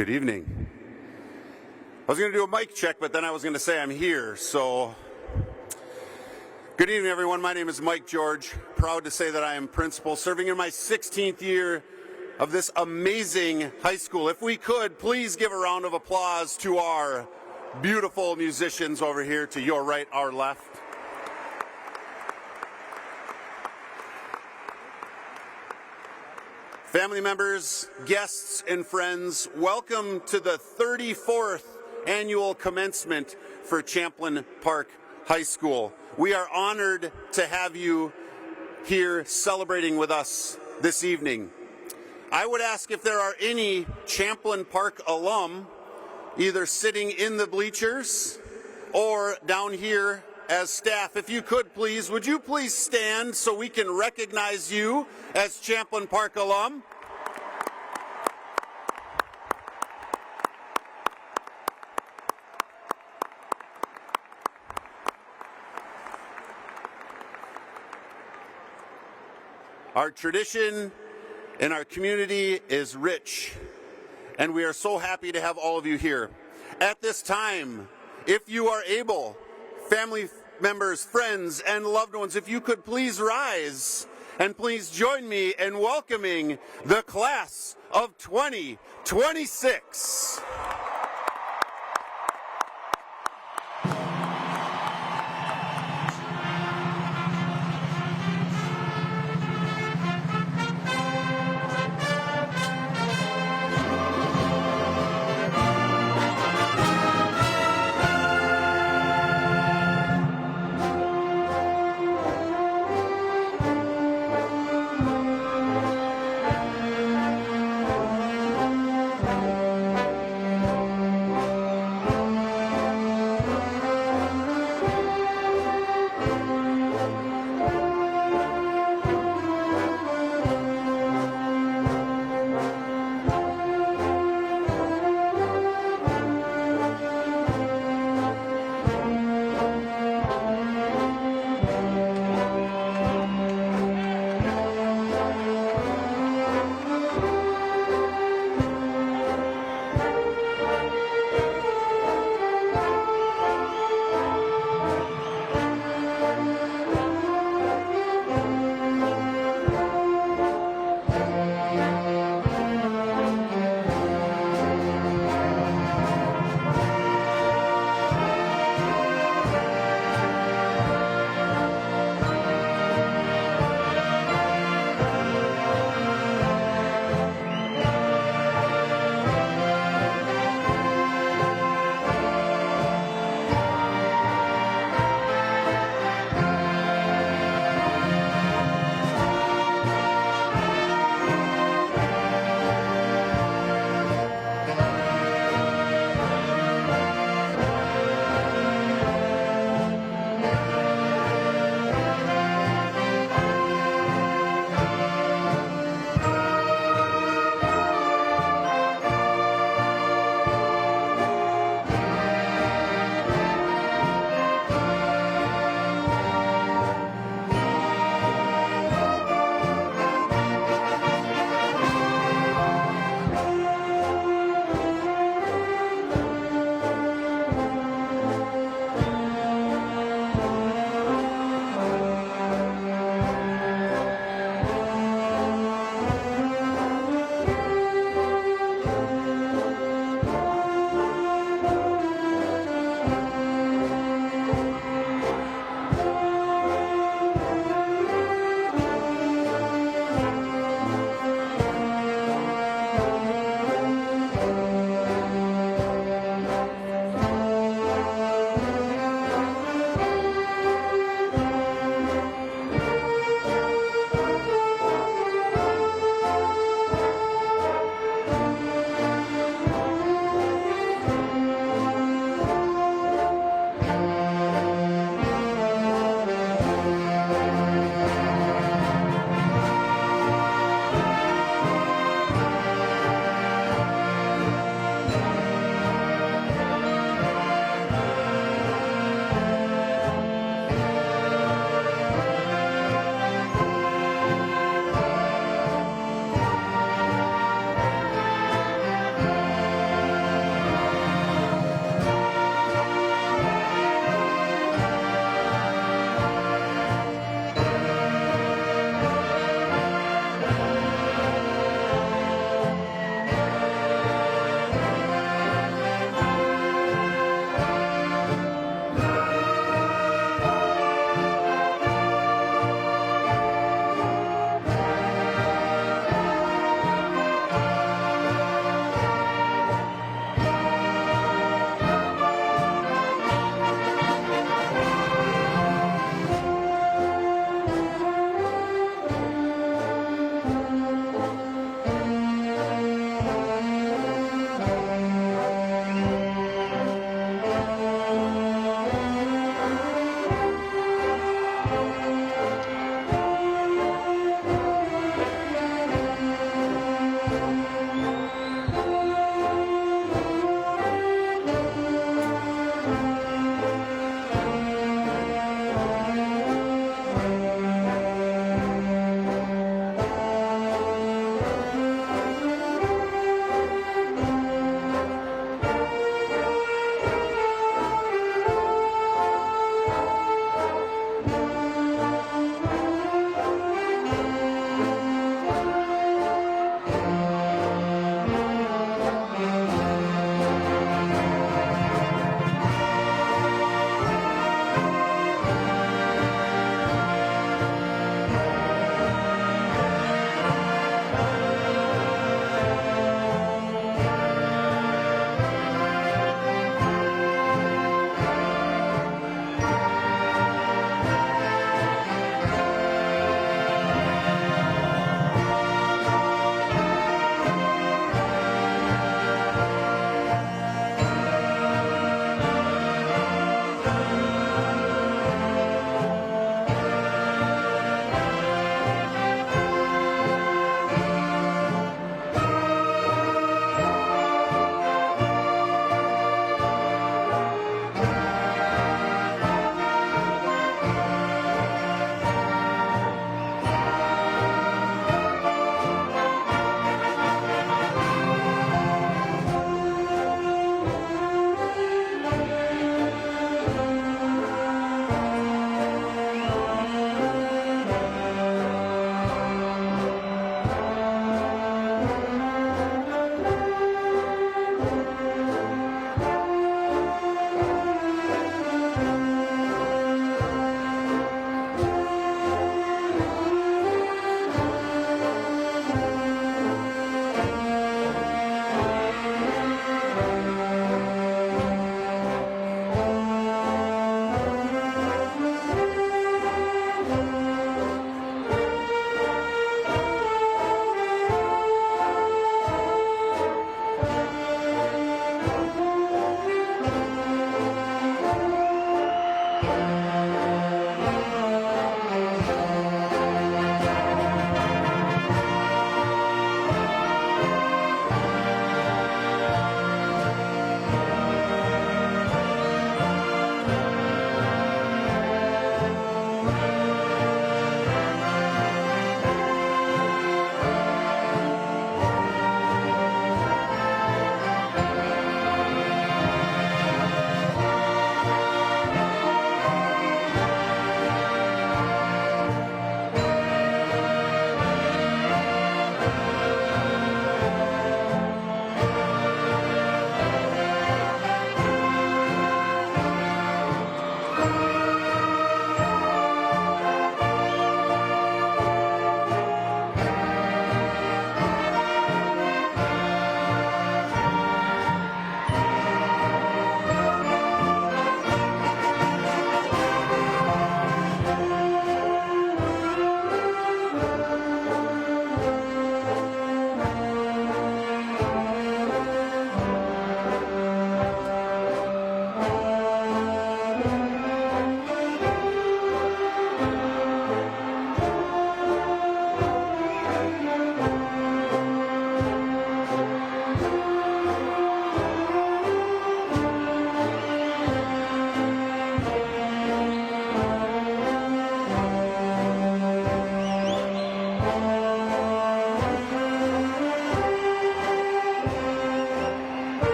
Good evening. I was going to do a mic check, but then I was going to say I'm here. So, good evening, everyone. My name is Mike George. Proud to say that I am principal, serving in my 16th year of this amazing high school. If we could, please give a round of applause to our beautiful musicians over here to your right, our left. Family members, guests, and friends, welcome to the 34th annual commencement for Champlin Park High School. We are honored to have you here celebrating with us this evening. I would ask if there are any Champlin Park alum either sitting in the bleachers or down here as staff. If you could please, would you please stand so we can recognize you as Champlin Park alum? Our tradition in our community is rich, and we are so happy to have all of you here. At this time, if you are able, family members, friends, and loved ones, if you could please rise and please join me in welcoming the class of 2026.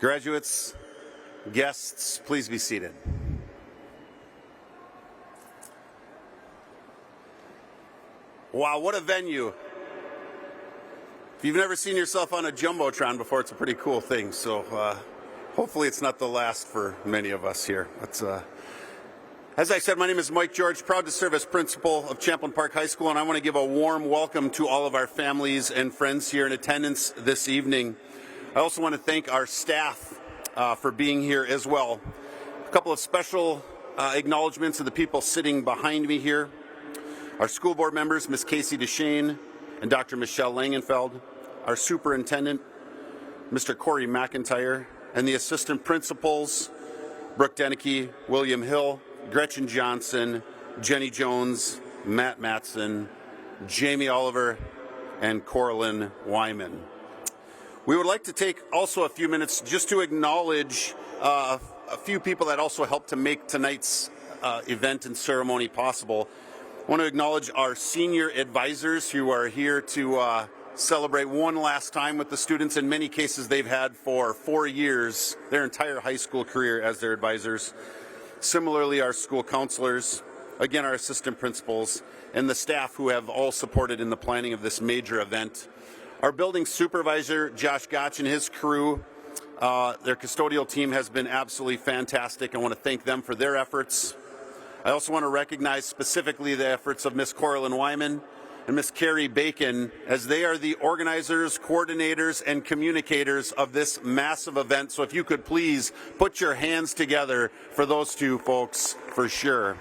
Graduates, guests, please be seated. Wow, what a venue. If you've never seen yourself on a Jumbotron before, it's a pretty cool thing. So hopefully it's not the last for many of us here. As I said, my name is Mike George, proud to serve as principal of Champlin Park High School, and I want to give a warm welcome to all of our families and friends here in attendance this evening. I also want to thank our staff for being here as well. A couple of special acknowledgments of the people sitting behind me here. Our school board members, Ms. Casey DeShane and Dr. Michelle Langenfeld, our superintendent, Mr. Corey McIntyre, and the assistant principals, Brooke Deneke, William Hill, Gretchen Johnson, Jenny Jones, Matt Matson, Jamie Oliver, and Coraline Wyman. We would like to take also a few minutes just to acknowledge a few people that also helped to make tonight's event and ceremony possible. I want to acknowledge our senior advisors who are here to celebrate one last time with the students. In many cases, they've had for 4 years, their entire high school career as their advisors. Similarly, our school counselors, again, our assistant principals, and the staff who have all supported in the planning of this major event. Our building supervisor, Josh Gotch, and his crew, their custodial team has been absolutely fantastic. I want to thank them for their efforts. I also want to recognize specifically the efforts of Ms. Coraline Wyman and Ms. Carrie Bacon, as they are the organizers, coordinators, and communicators of this massive event. So if you could please put your hands together for those two folks for sure.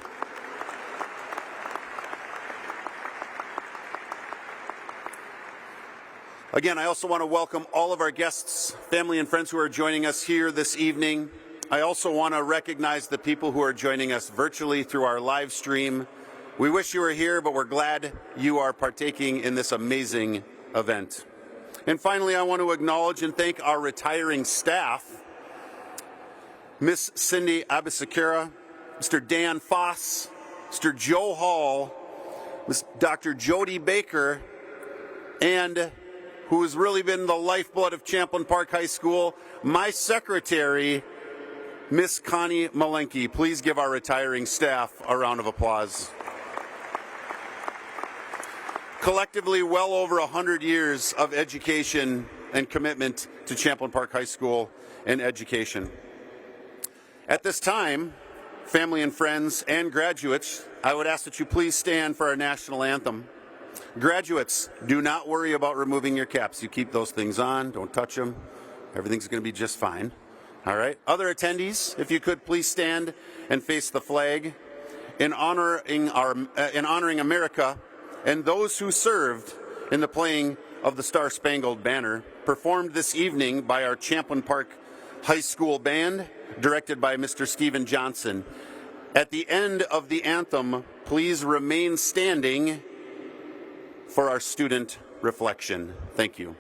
Again, I also want to welcome all of our guests, family, and friends who are joining us here this evening. I also want to recognize the people who are joining us virtually through our live stream. We wish you were here, but we're glad you are partaking in this amazing event. And finally, I want to acknowledge and thank our retiring staff, Miss Cindy Abisakura, Mr. Dan Foss, Mr. Joe Hall, Ms. Dr. Jody Baker, and who has really been the lifeblood of Champlin Park High School, my secretary, Miss Connie Malenke. Please give our retiring staff a round of applause. Collectively, well over 100 years of education and commitment to Champlin Park High School and education. At this time, family and friends and graduates, I would ask that you please stand for our national anthem. Graduates, do not worry about removing your caps. You keep those things on, don't touch them. Everything's going to be just fine. All right. Other attendees, if you could please stand and face the flag in honoring America and those who served in the playing of the Star-Spangled Banner, performed this evening by our Champlin Park High School Band, directed by Mr. Stephen Johnson. At the end of the anthem, please remain standing for our student reflection. Thank you.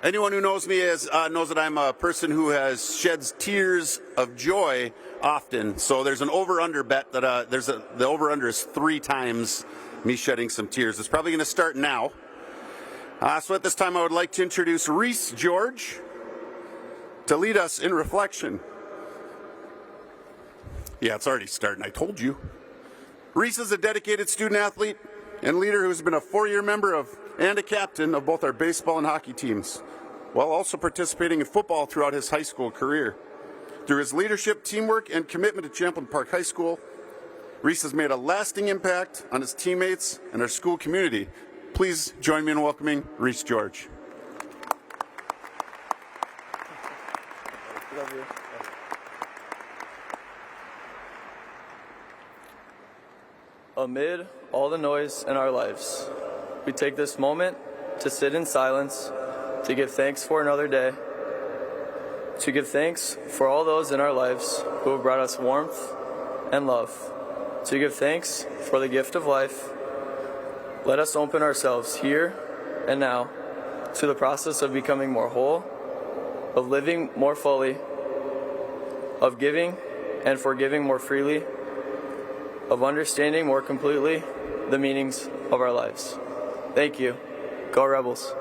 Anyone who knows me knows that I'm a person who has sheds tears of joy often. So there's an over-under bet that the over-under is 3 times me shedding some tears. It's probably going to start now. So at this time, I would like to introduce Reese George to lead us in reflection. Yeah, it's already starting, I told you. Reese is a dedicated student athlete and leader who has been a 4-year member of and a captain of both our baseball and hockey teams, while also participating in football throughout his high school career. Through his leadership, teamwork, and commitment to Champlin Park High School, Reese has made a lasting impact on his teammates and our school community. Please join me in welcoming Reese George. Love you. Amid all the noise in our lives, we take this moment to sit in silence, to give thanks for another day, to give thanks for all those in our lives who have brought us warmth and love, to give thanks for the gift of life. Let us open ourselves here and now to the process of becoming more whole, of living more fully, of giving and forgiving more freely, of understanding more completely the meanings of our lives. Thank you. Go Rebels.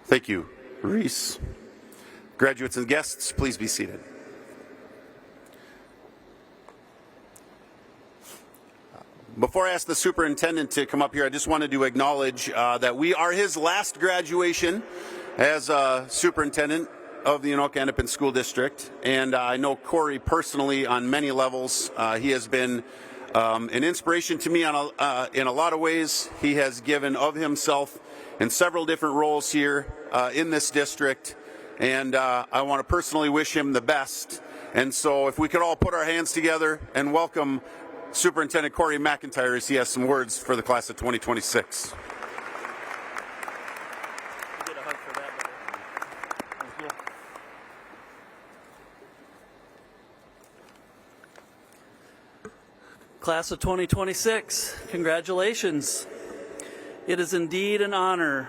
Thank you, Reese. Graduates and guests, please be seated. Before I ask the superintendent to come up here, I just wanted to acknowledge that we are his last graduation as superintendent of the Anoka-Hennepin School District. And I know Corey personally on many levels. He has been an inspiration to me in a lot of ways. He has given of himself in several different roles here in this district. And I want to personally wish him the best. And so if we could all put our hands together and welcome Superintendent Corey McIntyre as he has some words for the class of 2026. Class of 2026, congratulations. It is indeed an honor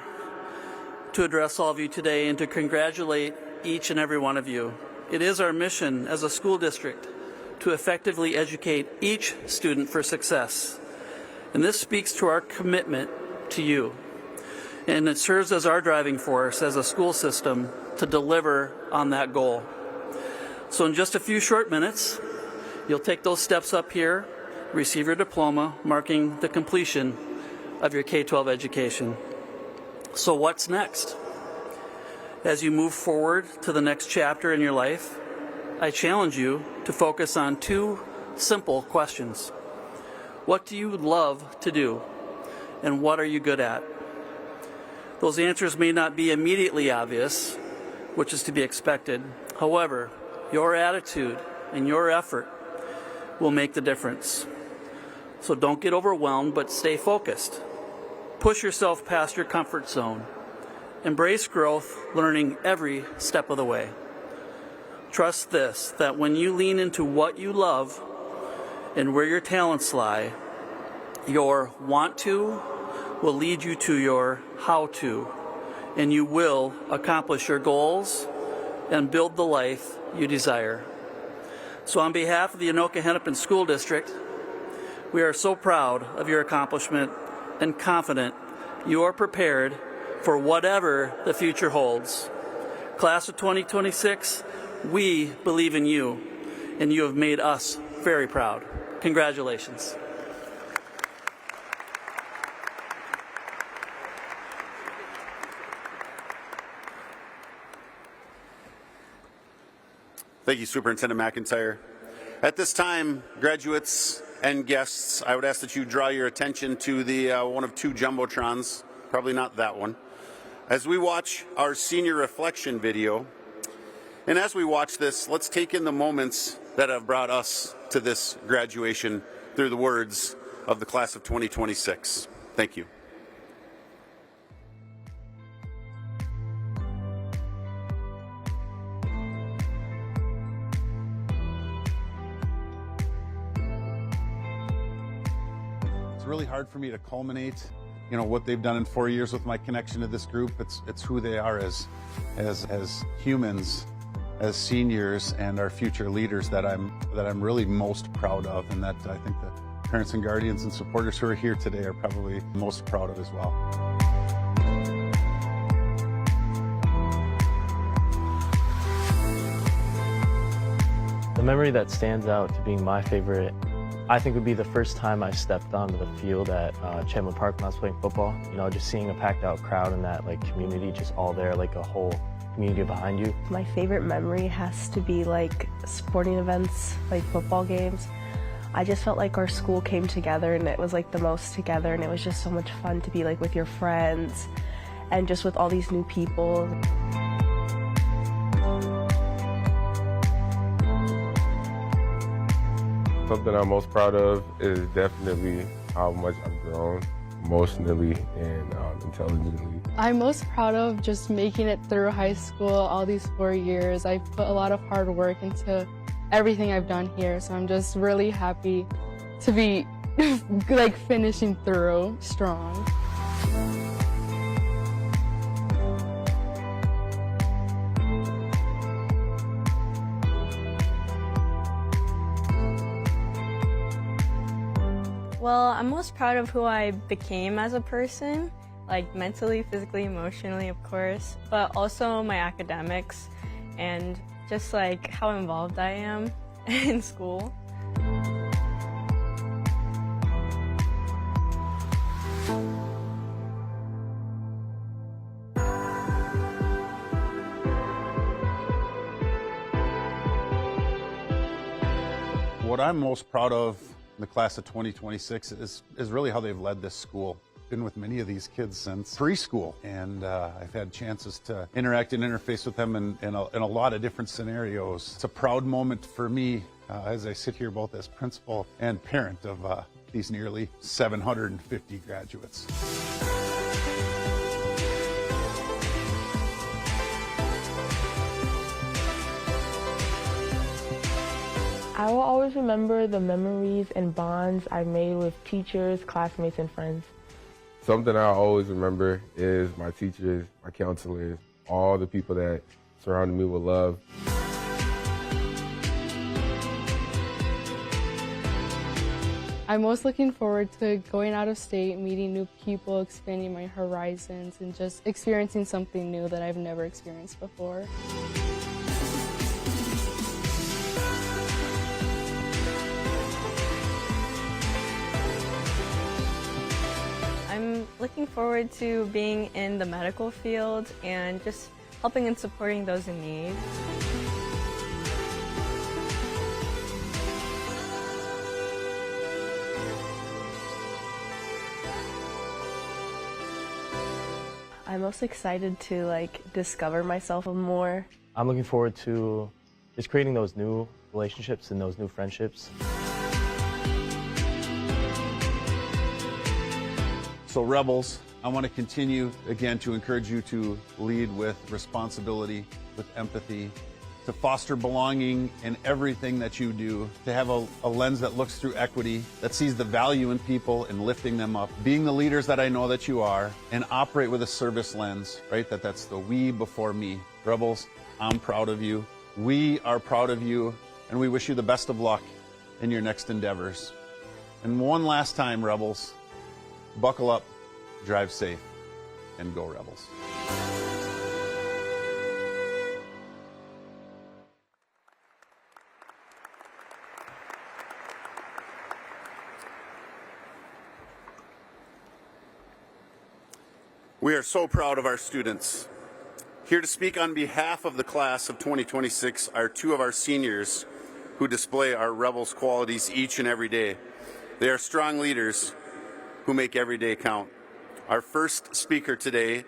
to address all of you today and to congratulate each and every one of you. It is our mission as a school district to effectively educate each student for success. And this speaks to our commitment to you. And it serves as our driving force as a school system to deliver on that goal. So in just a few short minutes, you'll take those steps up here, receive your diploma, marking the completion of your K-12 education. So what's next? As you move forward to the next chapter in your life, I challenge you to focus on two simple questions. What do you love to do? And what are you good at? Those answers may not be immediately obvious, which is to be expected. However, your attitude and your effort will make the difference. So don't get overwhelmed, but stay focused. Push yourself past your comfort zone. Embrace growth, learning every step of the way. Trust this, that when you lean into what you love and where your talents lie, your want to will lead you to your how to, and you will accomplish your goals and build the life you desire. So on behalf of the Anoka-Hennepin School District, we are so proud of your accomplishment and confident you are prepared for whatever the future holds. Class of 2026, we believe in you, and you have made us very proud. Congratulations. Thank you, Superintendent McIntyre. At this time, graduates and guests, I would ask that you draw your attention to the one of two Jumbotrons, probably not that one, as we watch our senior reflection video. And as we watch this, let's take in the moments that have brought us to this graduation through the words of the class of 2026. Thank you. It's really hard for me to culminate, what they've done in 4 years with my connection to this group. It's who they are as humans. as seniors and our future leaders that I'm really most proud of, and that I think the parents and guardians and supporters who are here today are probably most proud of as well. The memory that stands out to being my favorite, I think, would be the first time I stepped onto the field at Champlin Park when I was playing football. You know, just seeing a packed out crowd and that like community just all there, like a whole community behind you. My favorite memory has to be like sporting events, like football games. I just felt like our school came together and it was like the most together, and it was just so much fun to be like with your friends and just with all these new people. Something I'm most proud of is definitely how much I've grown emotionally and intelligently. I'm most proud of just making it through high school all these 4 years. I've put a lot of hard work into everything I've done here, so I'm just really happy to be like finishing through strong. Well, I'm most proud of who I became as a person, like mentally, physically, emotionally, of course, but also my academics and just like how involved I am in school. What I'm most proud of in the class of 2026 is really how they've led this school. Been with many of these kids since preschool, and I've had chances to interact and interface with them in a lot of different scenarios. It's a proud moment for me as I sit here both as principal and parent of these nearly 750 graduates. I will always remember the memories and bonds I made with teachers, classmates, and friends. Something I always remember is my teachers, my counselors, all the people that surrounded me with love. I'm most looking forward to going out of state, meeting new people, expanding my horizons, and just experiencing something new that I've never experienced before. I'm looking forward to being in the medical field and just helping and supporting those in need. I'm most excited to like discover myself more. I'm looking forward to just creating those new relationships and those new friendships. So Rebels, I want to continue again to encourage you to lead with responsibility, with empathy, to foster belonging in everything that you do, to have a lens that looks through equity, that sees the value in people and lifting them up, being the leaders that I know that you are, and operate with a service lens, right? That's the we before me. Rebels, I'm proud of you. We are proud of you, and we wish you the best of luck in your next endeavors. And one last time, Rebels, buckle up, drive safe, and go Rebels. We are so proud of our students. Here to speak on behalf of the class of 2026 are two of our seniors who display our Rebels qualities each and every day. They are strong leaders who make every day count. Our first speaker today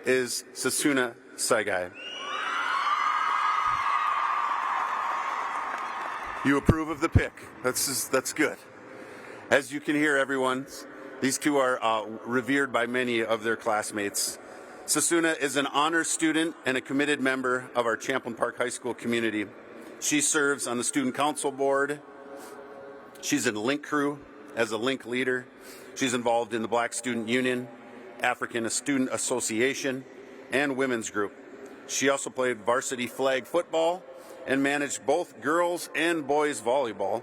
is Sasuna Saigai. You approve of the pick. That's good. As you can hear, everyone, these two are revered by many of their classmates. Sasuna is an honor student and a committed member of our Champlin Park High School community. She serves on the student council board. She's in Link Crew as a Link leader. She's involved in the Black Student Union, African Student Association, and Women's Group. She also played varsity flag football and managed both girls and boys volleyball.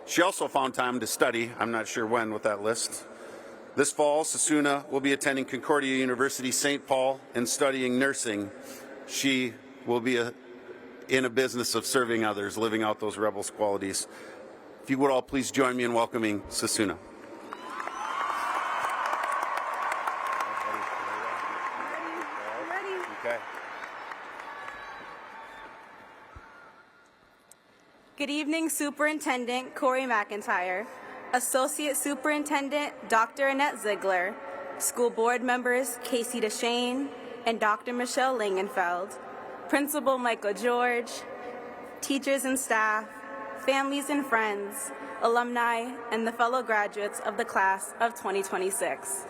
She also found time to study, I'm not sure when with that list. This fall, Susuna will be attending Concordia University St. Paul and studying nursing. She will be in a business of serving others, living out those Rebels qualities. If you would all please join me in welcoming Susuna. Good evening, Superintendent Corey McIntyre, Associate Superintendent Dr. Annette Ziegler, School Board members Casey DeShane and Dr. Michelle Langenfeld, Principal Michael George, teachers and staff, families and friends, alumni, and the fellow graduates of the class of 2026.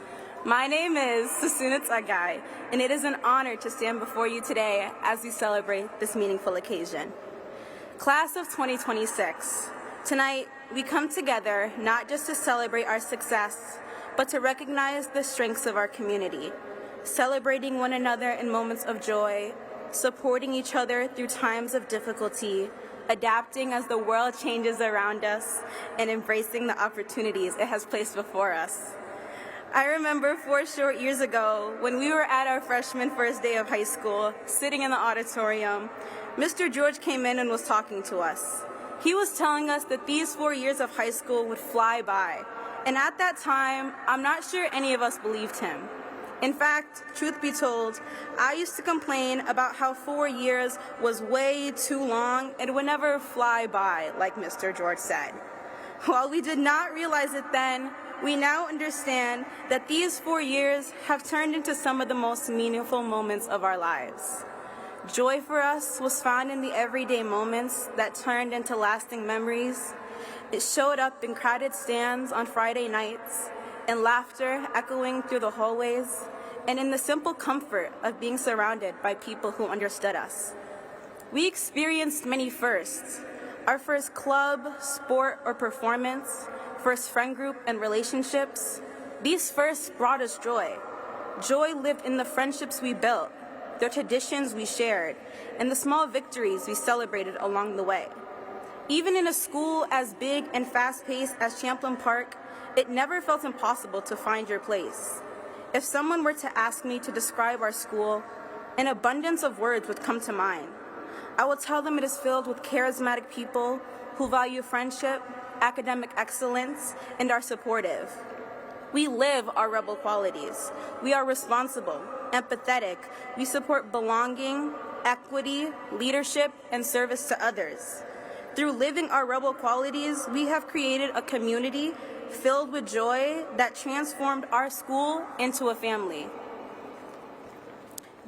My name is Susuna Tsagai, and it is an honor to stand before you today as we celebrate this meaningful occasion. Class of 2026, tonight we come together not just to celebrate our success, but to recognize the strengths of our community, celebrating one another in moments of joy, supporting each other through times of difficulty, adapting as the world changes around us, and embracing the opportunities it has placed before us. I remember 4 short years ago when we were at our freshman first day of high school, sitting in the auditorium, Mr. George came in and was talking to us. He was telling us that these 4 years of high school would fly by, and at that time, I'm not sure any of us believed him. In fact, truth be told, I used to complain about how 4 years was way too long and would never fly by, like Mr. George said. While we did not realize it then, we now understand that these 4 years have turned into some of the most meaningful moments of our lives. Joy for us was found in the everyday moments that turned into lasting memories. It showed up in crowded stands on Friday nights, in laughter echoing through the hallways, and in the simple comfort of being surrounded by people who understood us. We experienced many firsts. Our first club, sport, or performance, first friend group and relationships. These firsts brought us joy. Joy lived in the friendships we built, the traditions we shared, and the small victories we celebrated along the way. Even in a school as big and fast-paced as Champlin Park, it never felt impossible to find your place. If someone were to ask me to describe our school, an abundance of words would come to mind. I will tell them it is filled with charismatic people who value friendship, academic excellence, and are supportive. We live our Rebel qualities. We are responsible, empathetic. We support belonging, equity, leadership, and service to others. Through living our Rebel qualities, we have created a community filled with joy that transformed our school into a family.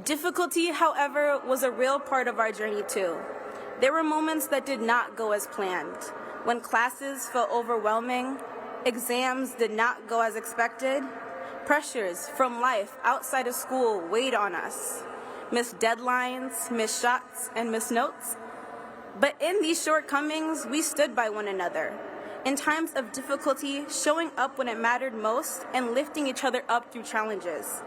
Difficulty, however, was a real part of our journey too. There were moments that did not go as planned, when classes felt overwhelming, exams did not go as expected, pressures from life outside of school weighed on us, missed deadlines, missed shots, and missed notes. But in these shortcomings, we stood by one another. In times of difficulty, showing up when it mattered most and lifting each other up through challenges.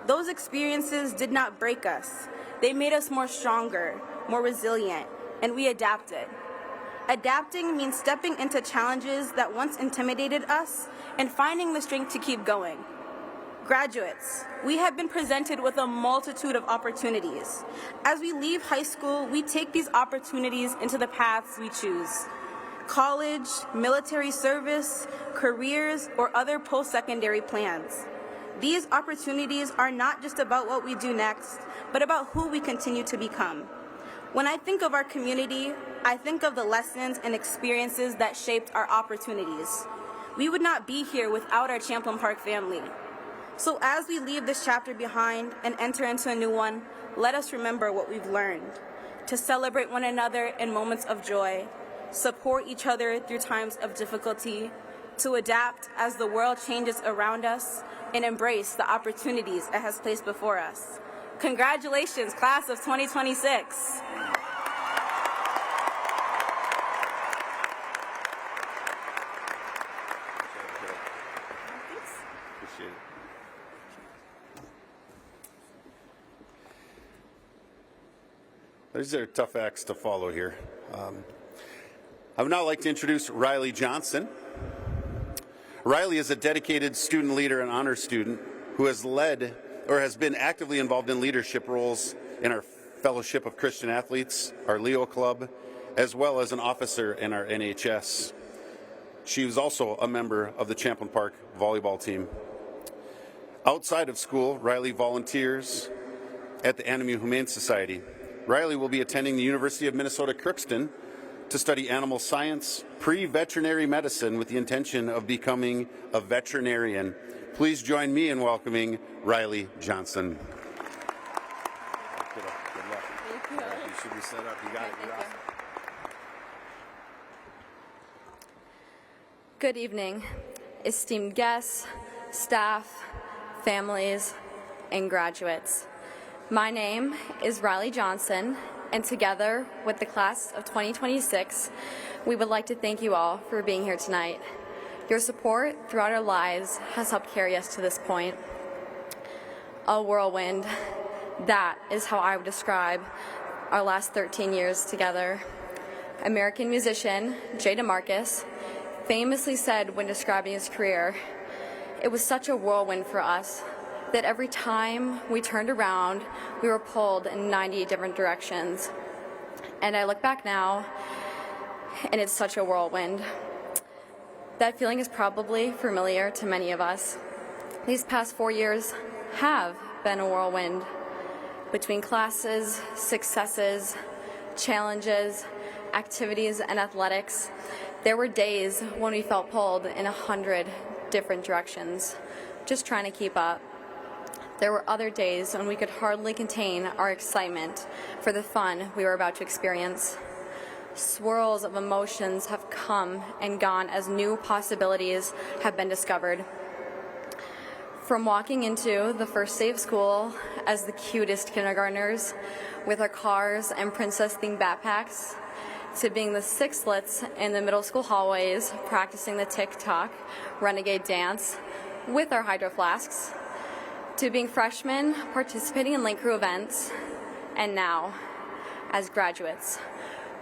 Those experiences did not break us. They made us more stronger, more resilient, and we adapted. Adapting means stepping into challenges that once intimidated us and finding the strength to keep going. Graduates, we have been presented with a multitude of opportunities. As we leave high school, we take these opportunities into the paths we choose. College, military service, careers, or other post-secondary plans. These opportunities are not just about what we do next, but about who we continue to become. When I think of our community, I think of the lessons and experiences that shaped our opportunities. We would not be here without our Champlin Park family. So as we leave this chapter behind and enter into a new one, let us remember what we've learned, to celebrate one another in moments of joy, support each other through times of difficulty, to adapt as the world changes around us, and embrace the opportunities it has placed before us. Congratulations, class of 2026. Appreciate it. These are tough acts to follow here. I would now like to introduce Riley Johnson. Riley is a dedicated student leader and honor student who has led or has been actively involved in leadership roles in our Fellowship of Christian Athletes, our Leo Club, as well as an officer in our NHS. She was also a member of the Champlin Park volleyball team. Outside of school, Riley volunteers at the Animal Humane Society. Riley will be attending the University of Minnesota Crookston to study animal science, pre-veterinary medicine with the intention of becoming a veterinarian. Please join me in welcoming Riley Johnson. Good luck. Thank you. You should be set up. You got it. You're awesome. Good evening, esteemed guests, staff, families, and graduates. My name is Riley Johnson, and together with the class of 2026, we would like to thank you all for being here tonight. Your support throughout our lives has helped carry us to this point. A whirlwind, that is how I would describe our last 13 years together. American musician Jay DeMarcus famously said when describing his career, "It was such a whirlwind for us that every time we turned around, we were pulled in 90 different directions." And I look back now, and it's such a whirlwind. That feeling is probably familiar to many of us. These past 4 years have been a whirlwind. Between classes, successes, challenges, activities, and athletics, there were days when we felt pulled in 100 different directions, just trying to keep up. There were other days when we could hardly contain our excitement for the fun we were about to experience. Swirls of emotions have come and gone as new possibilities have been discovered. From walking into the first day of school as the cutest kindergartners with our cars and princess-themed backpacks, to being the sixlets in the middle school hallways practicing the TikTok renegade dance with our hydro flasks, to being freshmen participating in link crew events, and now as graduates,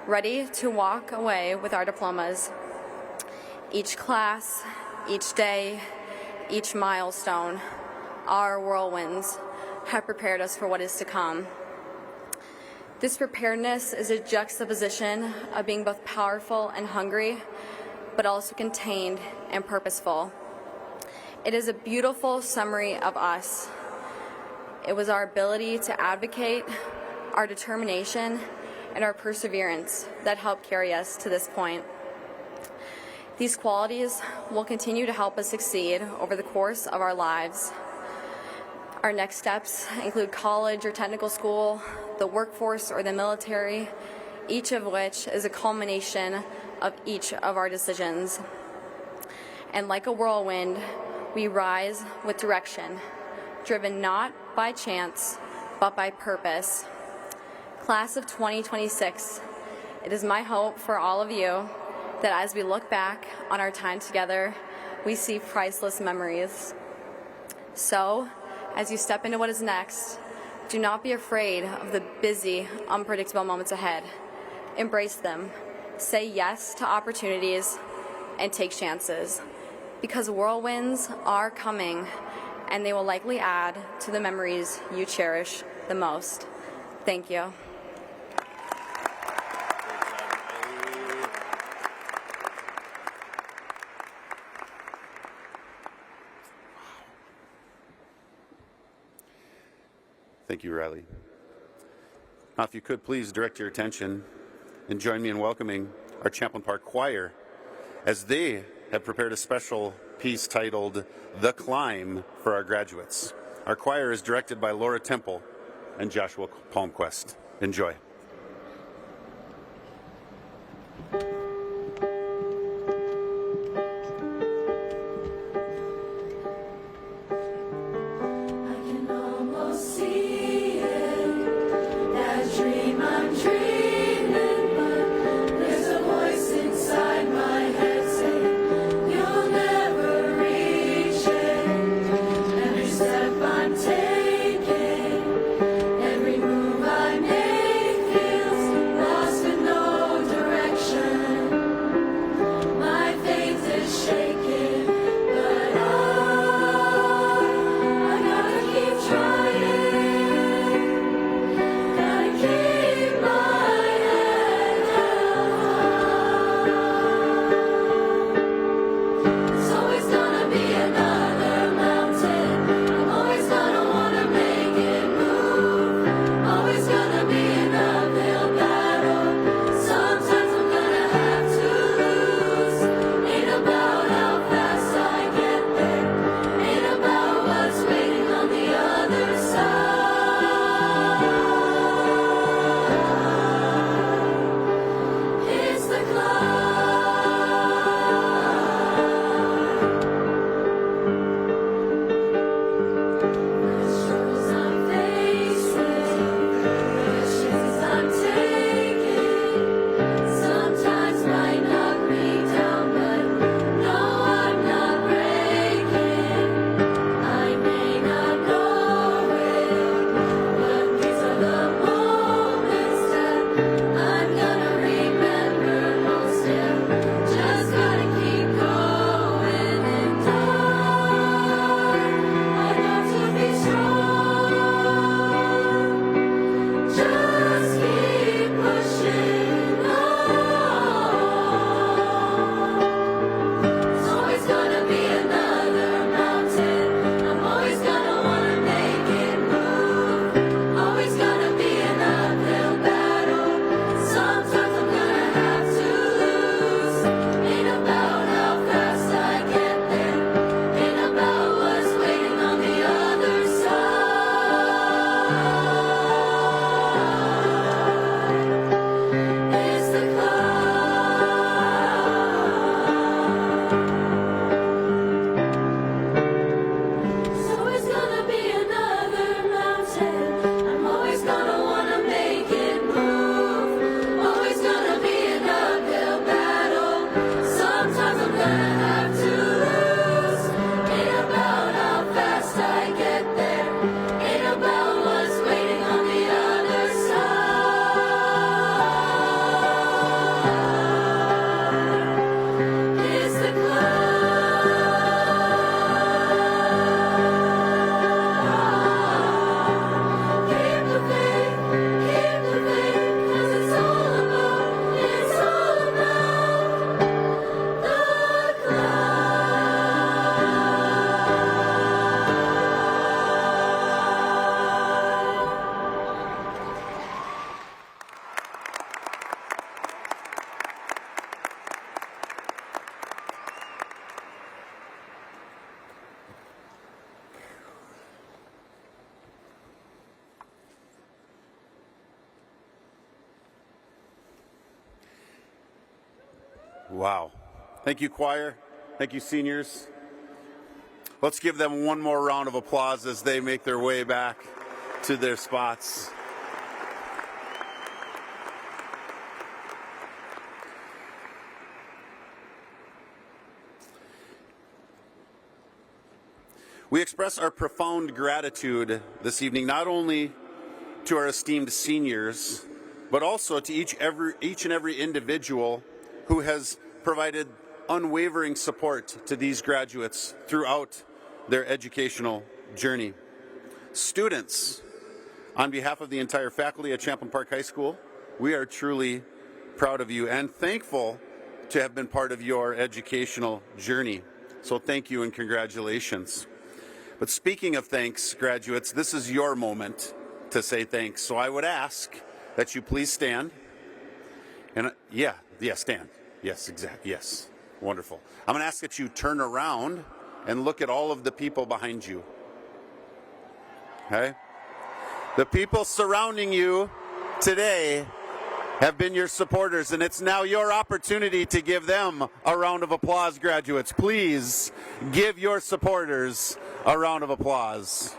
ready to walk away with our diplomas. Each class, each day, each milestone, our whirlwinds have prepared us for what is to come. This preparedness is a juxtaposition of being both powerful and hungry, but also contained and purposeful. It is a beautiful summary of us. It was our ability to advocate, our determination, and our perseverance that helped carry us to this point. These qualities will continue to help us succeed over the course of our lives. Our next steps include college or technical school, the workforce or the military, each of which is a culmination of each of our decisions. And like a whirlwind, we rise with direction, driven not by chance, but by purpose. Class of 2026, it is my hope for all of you that as we look back on our time together, we see priceless memories. So, as you step into what is next, do not be afraid of the busy, unpredictable moments ahead. Embrace them. Say yes to opportunities and take chances, because whirlwinds are coming, and they will likely add to the memories you cherish the most. Thank you. Thank you, Riley. Now, if you could please direct your attention and join me in welcoming our Champlin Park Choir, as they have prepared a special piece titled "The Climb" for our graduates. Our choir is directed by Laura Temple and Joshua Palmquist. Enjoy. Every move I make Wow. Thank you, choir. Thank you, seniors. Let's give them one more round of applause as they make their way back to their spots. We express our profound gratitude this evening, not only to our esteemed seniors, but also to each and every individual who has provided unwavering support to these graduates throughout their educational journey. Students, on behalf of the entire faculty at Champlin Park High School, we are truly proud of you and thankful to have been part of your educational journey. So thank you and congratulations. But speaking of thanks, graduates, this is your moment to say thanks. So I would ask that you please stand. And stand. Yes, exactly. Yes. Wonderful. I'm going to ask that you turn around and look at all of the people behind you. Okay? The people surrounding you today have been your supporters, and it's now your opportunity to give them a round of applause, graduates. Please give your supporters a round of applause.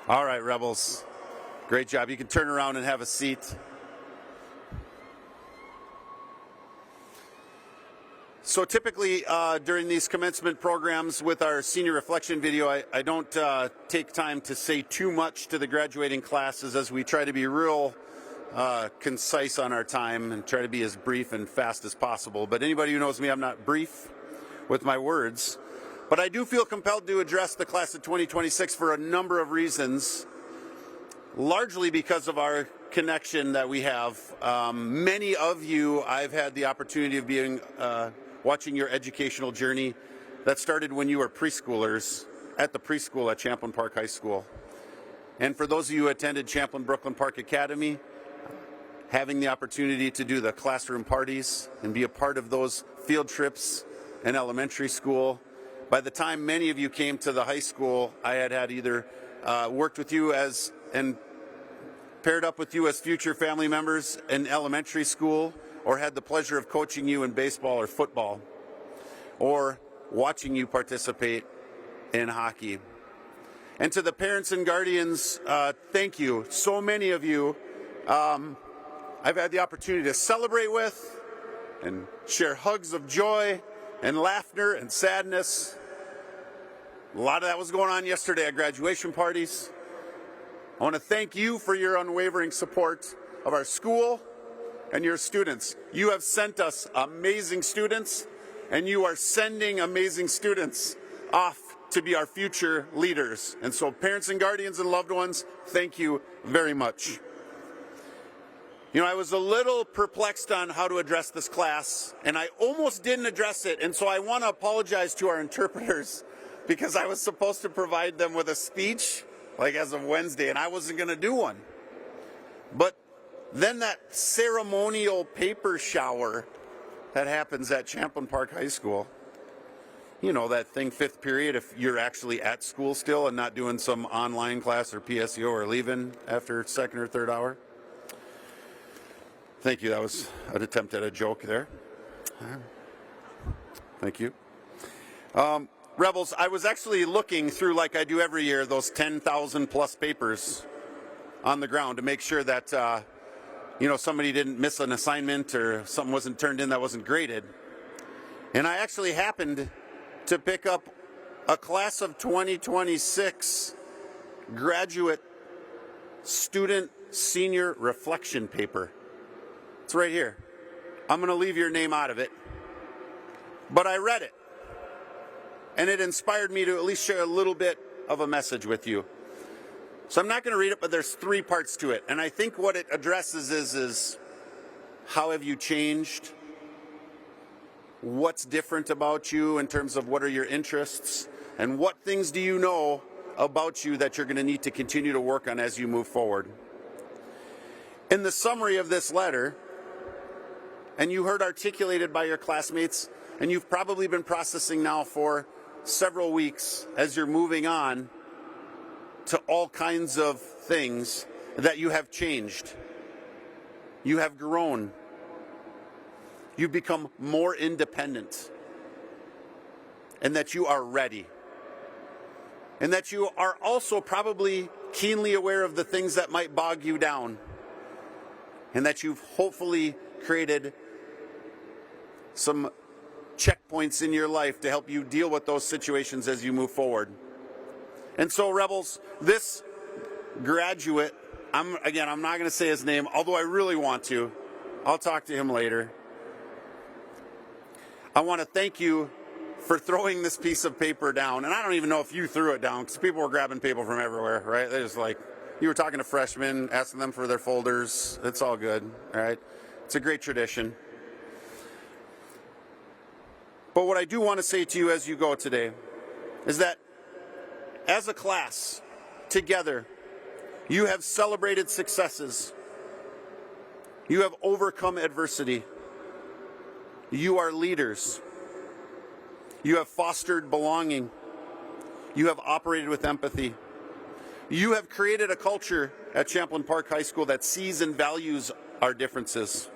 All right, Rebels. Great job. You can turn around and have a seat. So typically during these commencement programs with our senior reflection video, I don't take time to say too much to the graduating classes as we try to be real concise on our time and try to be as brief and fast as possible. But anybody who knows me, I'm not brief with my words. But I do feel compelled to address the class of 2026 for a number of reasons, largely because of our connection that we have. Many of you, I've had the opportunity of being watching your educational journey that started when you were preschoolers at the preschool at Champlin Park High School. And for those of you who attended Champlin Brooklyn Park Academy, having the opportunity to do the classroom parties and be a part of those field trips in elementary school. By the time many of you came to the high school, I had either worked with you and paired up with you as future family members in elementary school, or had the pleasure of coaching you in baseball or football, or watching you participate in hockey. And to the parents and guardians, thank you. So many of you I've had the opportunity to celebrate with and share hugs of joy and laughter and sadness. A lot of that was going on yesterday at graduation parties. I want to thank you for your unwavering support of our school and your students. You have sent us amazing students, and you are sending amazing students off to be our future leaders. And so parents and guardians and loved ones, thank you very much. You know, I was a little perplexed on how to address this class, and I almost didn't address it. And so I want to apologize to our interpreters because I was supposed to provide them with a speech like as of Wednesday, and I wasn't going to do one. But then that ceremonial paper shower that happens at Champlin Park High School, you know, that thing, fifth period, if you're actually at school still and not doing some online class or PSEO or leaving after second or third hour. Thank you. That was an attempt at a joke there. Thank you. Rebels, I was actually looking through, like I do every year, those 10,000 plus papers on the ground to make sure that, you know, somebody didn't miss an assignment or something wasn't turned in that wasn't graded. And I actually happened to pick up a class of 2026 graduate student senior reflection paper. It's right here. I'm going to leave your name out of it. But I read it. And it inspired me to at least share a little bit of a message with you. So I'm not going to read it, but there's 3 parts to it. And I think what it addresses is how have you changed? What's different about you in terms of what are your interests? And what things do you know about you that you're going to need to continue to work on as you move forward? In the summary of this letter, and you heard articulated by your classmates, and you've probably been processing now for several weeks as you're moving on, to all kinds of things that you have changed. You have grown. You've become more independent. And that you are ready. And that you are also probably keenly aware of the things that might bog you down. And that you've hopefully created some checkpoints in your life to help you deal with those situations as you move forward. And so, Rebels, this graduate, I'm not going to say his name, although I really want to. I'll talk to him later. I want to thank you for throwing this piece of paper down. And I don't even know if you threw it down, because people were grabbing paper from everywhere, right? They just like, you were talking to freshmen, asking them for their folders. It's all good, all right? It's a great tradition. But what I do want to say to you as you go today is that as a class, together, you have celebrated successes. You have overcome adversity. You are leaders. You have fostered belonging. You have operated with empathy. You have created a culture at Champlin Park High School that sees and values our differences.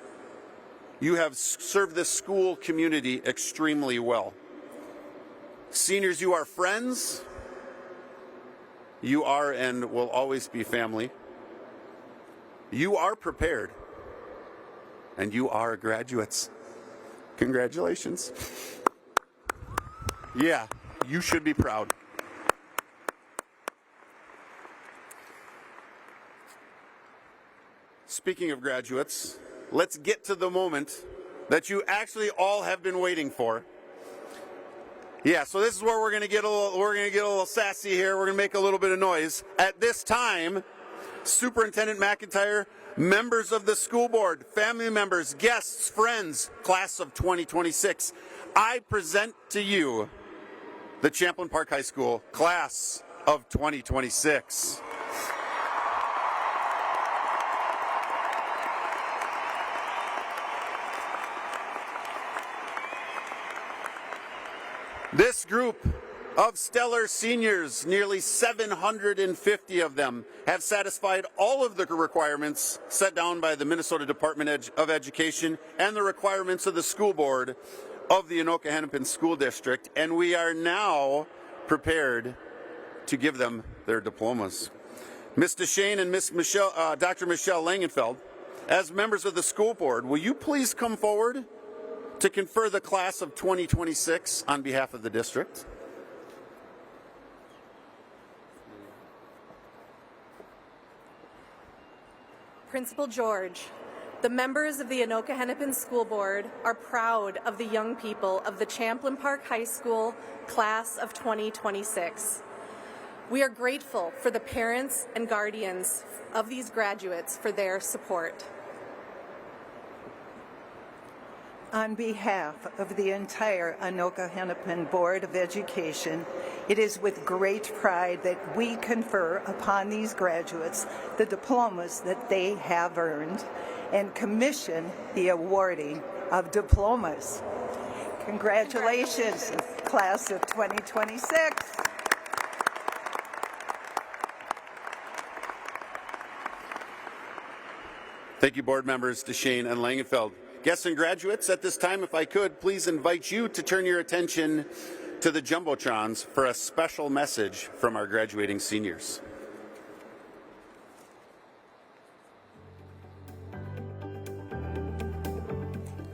You have served this school community extremely well. Seniors, you are friends. You are and will always be family. You are prepared. And you are graduates. Congratulations. Yeah, you should be proud. Speaking of graduates, let's get to the moment that you actually all have been waiting for. Yeah, so this is where we're going to get a little sassy here. We're going to make a little bit of noise. At this time, Superintendent McIntyre, members of the school board, family members, guests, friends, class of 2026, I present to you the Champlin Park High School class of 2026. This group of stellar seniors, nearly 750 of them, have satisfied all of the requirements set down by the Minnesota Department of Education and the requirements of the school board of the Anoka-Hennepin School District, and we are now prepared to give them their diplomas. Ms. DeShane and Dr. Michelle Langenfeld, as members of the school board, will you please come forward to confer the class of 2026 on behalf of the district? Principal George, the members of the Anoka-Hennepin School Board are proud of the young people of the Champlin Park High School class of 2026. We are grateful for the parents and guardians of these graduates for their support. On behalf of the entire Anoka-Hennepin Board of Education, it is with great pride that we confer upon these graduates the diplomas that they have earned and commission the awarding of diplomas. Congratulations, class of 2026. Thank you, board members DeShane and Langenfeld. Guests and graduates, at this time, if I could, please invite you to turn your attention to the Jumbotrons for a special message from our graduating seniors.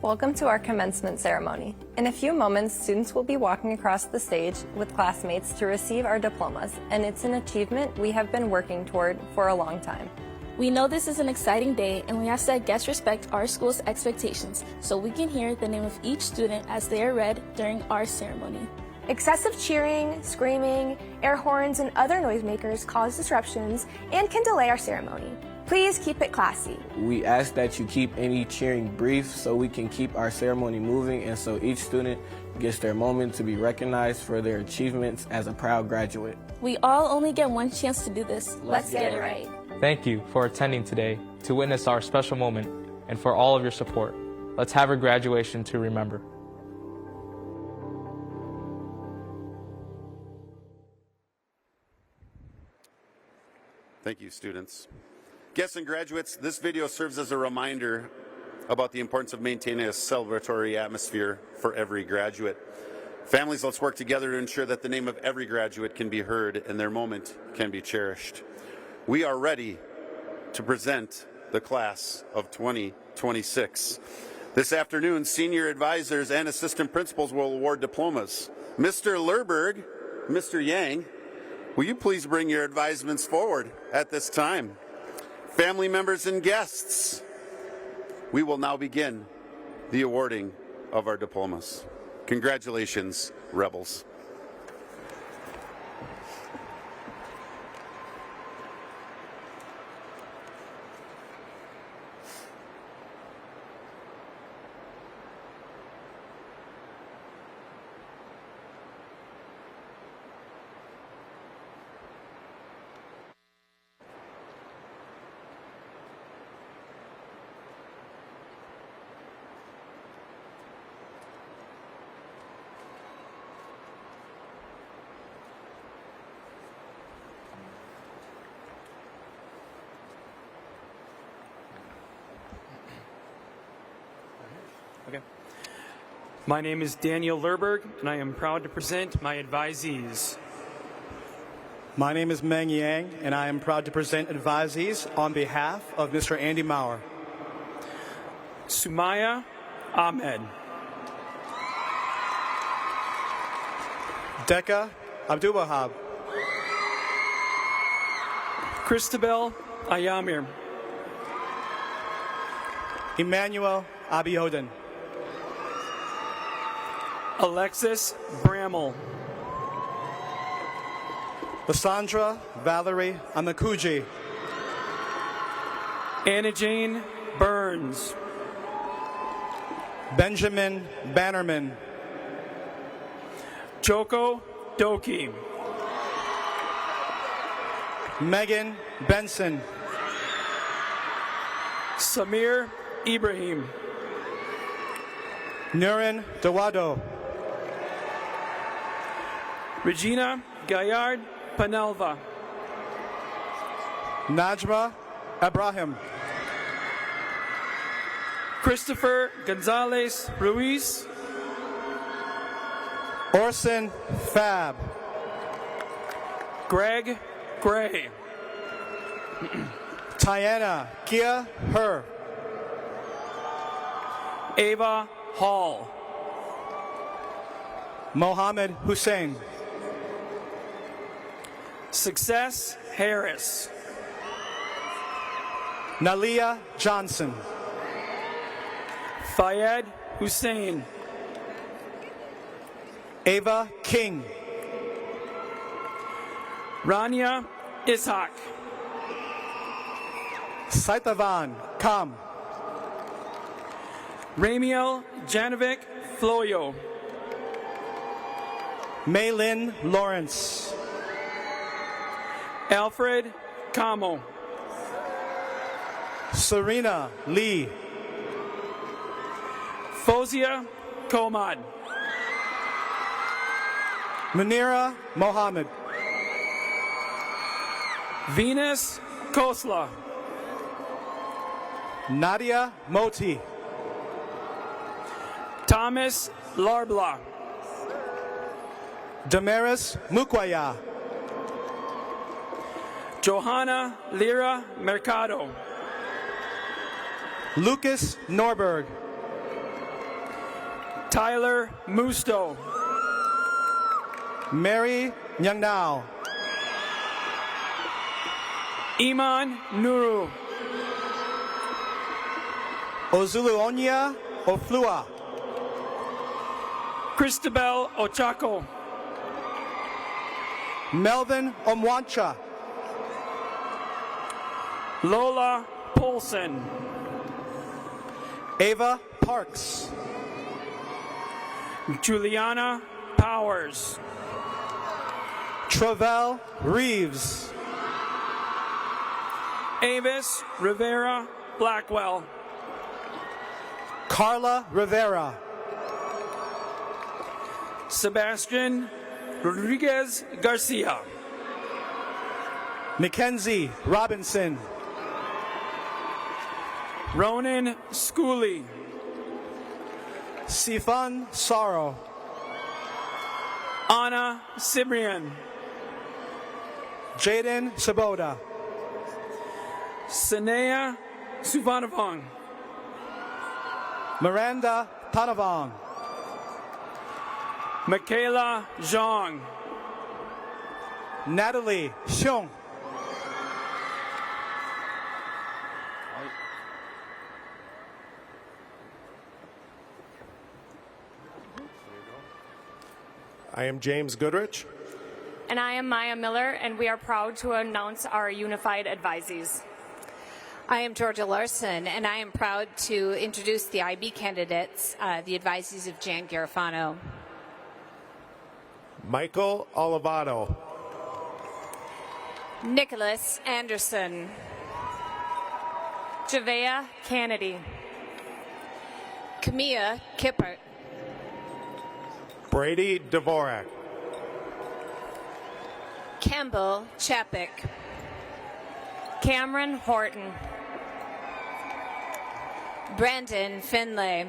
Welcome to our commencement ceremony. In a few moments, students will be walking across the stage with classmates to receive our diplomas, and it's an achievement we have been working toward for a long time. We know this is an exciting day, and we ask that guests respect our school's expectations so we can hear the name of each student as they are read during our ceremony. Excessive cheering, screaming, air horns, and other noisemakers cause disruptions and can delay our ceremony. Please keep it classy. We ask that you keep any cheering brief so we can keep our ceremony moving and so each student gets their moment to be recognized for their achievements as a proud graduate. We all only get one chance to do this. Let's get it right. Thank you for attending today to witness our special moment and for all of your support. Let's have a graduation to remember. Thank you, students. Guests and graduates, this video serves as a reminder about the importance of maintaining a celebratory atmosphere for every graduate. Families, let's work together to ensure that the name of every graduate can be heard and their moment can be cherished. We are ready to present the class of 2026. This afternoon, senior advisors and assistant principals will award diplomas. Mr. Lerberg, Mr. Yang, will you please bring your advisements forward at this time? Family members and guests, we will now begin the awarding of our diplomas. Congratulations, Rebels. Okay. My name is Daniel Lerberg, and I am proud to present my advisees. My name is Meng Yang, and I am proud to present advisees on behalf of Mr. Andy Maurer. Sumaya Ahmed. Deka Abdulwahab. Christabel Ayamir. Emmanuel Abiodun. Alexis Bramall. Lysandra Valerie Amakuji. Anna Jane Burns. Benjamin Bannerman. Joko Doki. Megan Benson. Samir Ibrahim. Nurin Dawado. Regina Gaillard Panelva. Najma Abraham. Christopher Gonzalez Ruiz. Orson Fab. Greg Gray. Tiana Kia Her. Ava Hall. Mohammed Hussein. Success Harris. Nalia Johnson. Fayed Hussein. Ava King. Rania Ishak. Saitavan Kam. Ramiel Janovic Floyo. Maylin Lawrence. Alfred Camo. Serena Lee. Fozia Komad. Munira Mohammed. Venus Kosla. Nadia Moti. Thomas Larbla. Damaris Mukwaya. Johanna Lira Mercado. Lucas Norberg. Tyler Musto. Mary Nyangnao. Iman Nuru. Ozuluonya Oflua. Christabel Ochako. Melvin Omwancha. Lola Polson. Ava Parks. Juliana Powers. Travell Reeves. Avis Rivera Blackwell. Carla Rivera. Sebastian Rodriguez Garcia. Mackenzie Robinson. Ronan Schooley. Sifan Saro. Anna Cibrian. Jaden Saboda. Sanaya Suvanavong. Miranda Tanavong. Michaela Zhang. Natalie Xiong. I am James Goodrich. And I am Maya Miller, and we are proud to announce our unified advisees. I am Georgia Larson, and I am proud to introduce the IB candidates, the advisees of Jan Garofano. Michael Olivado. Nicholas Anderson. Javea Kennedy. Camilla Kippert. Brady Dvorak. Campbell Chapik. Cameron Horton. Brandon Finlay.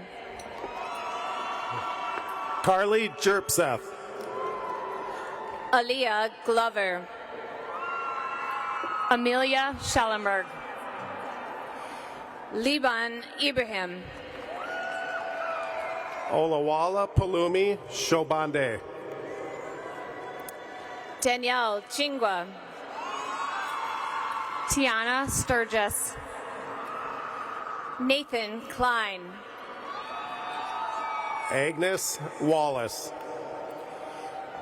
Carly Jerpseth. Aaliyah Glover. Amelia Schellenberg. Liban Ibrahim. Olawala Palumi Shobande. Danielle Chingwa. Tiana Sturgis. Nathan Klein. Agnes Wallace.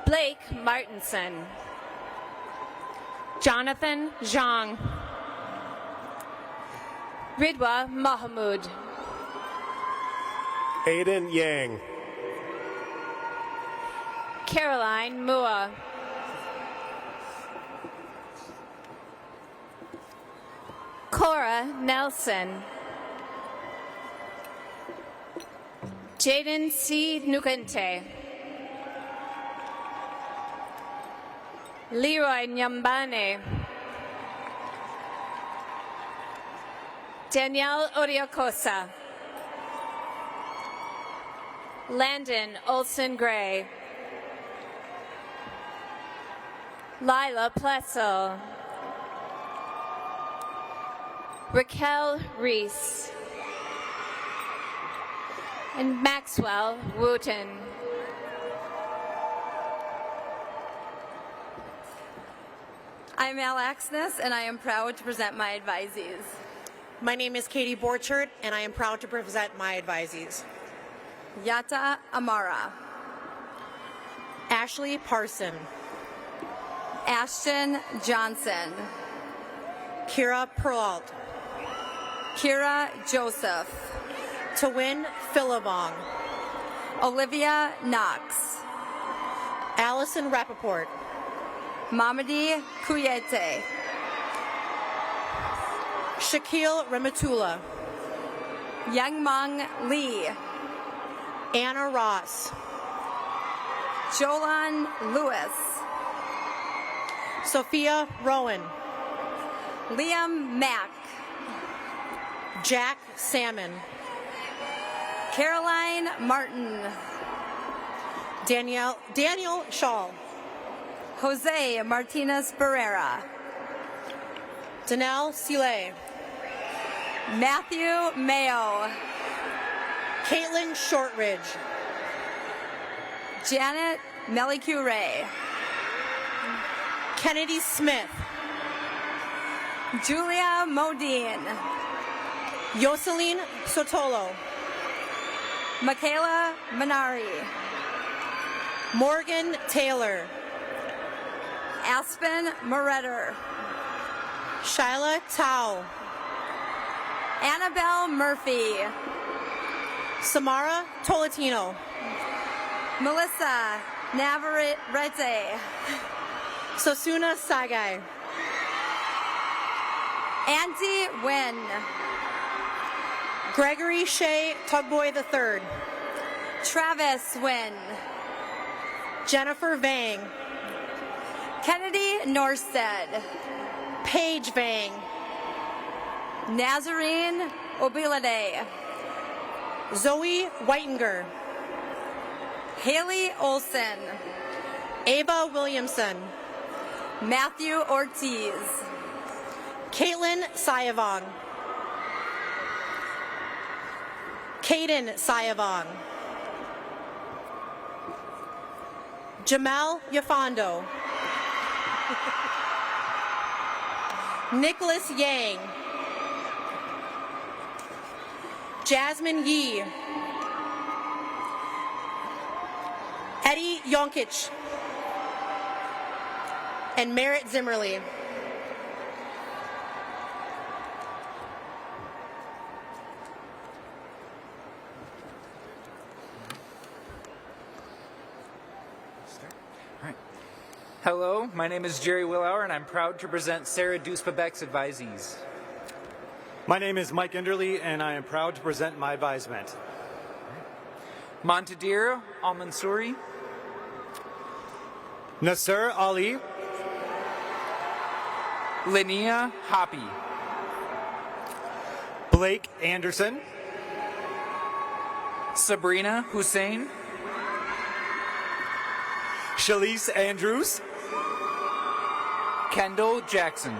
Blake Martinson. Jonathan Zhang. Ridwa Mahmoud. Aiden Yang. Caroline Mua. Cora Nelson. Jaden C. Nukente. Leroy Nyambane. Danielle Oriocosa. Landon Olson Gray. Lila Plessel. Raquel Reese. And Maxwell Wooten. I'm Al Axness, and I am proud to present my advisees. My name is Katie Borchert, and I am proud to present my advisees. Yata Amara. Ashley Parson. Ashton Johnson. Kira Peralt. Kira Joseph. Tawin Philibong. Olivia Knox. Allison Rappaport. Mamadi Kuyete. Shaquille Rematula. Youngmong Lee. Anna Ross. Jolan Lewis. Sophia Rowan. Liam Mack. Jack Salmon. Caroline Martin. Daniel Shaw. Jose Martinez Barrera. Danelle Sile. Matthew Mayo. Caitlin Shortridge. Janet Melicure. Kennedy Smith. Julia Modine. Yoselin Sotolo. Michaela Minari. Morgan Taylor. Aspen Moretter. Shyla Tao. Annabelle Murphy. Samara Tolentino. Melissa Navarrete. Sosuna Sagai. Andy Wynn. Gregory Shea Tugboy III. Travis Wynn. Jennifer Vang. Kennedy Norstead. Paige Vang. Nazarene Obilade. Zoe Whitinger. Haley Olson. Ava Williamson. Matthew Ortiz. Caitlin Sayavong. Caden Sayavong. Jamel Yafondo. Nicholas Yang. Jasmine Yee. Eddie Yonkich. And Merritt Zimmerly. Hello, my name is Jerry Willauer, and I'm proud to present Sarah Duspabeck's advisees. My name is Mike Enderly, and I am proud to present my advisement. Montadir Al-Mansouri. Nasser Ali. Linnea Hoppy. Blake Anderson. Sabrina Hussein. Shalise Andrews. Kendall Jackson.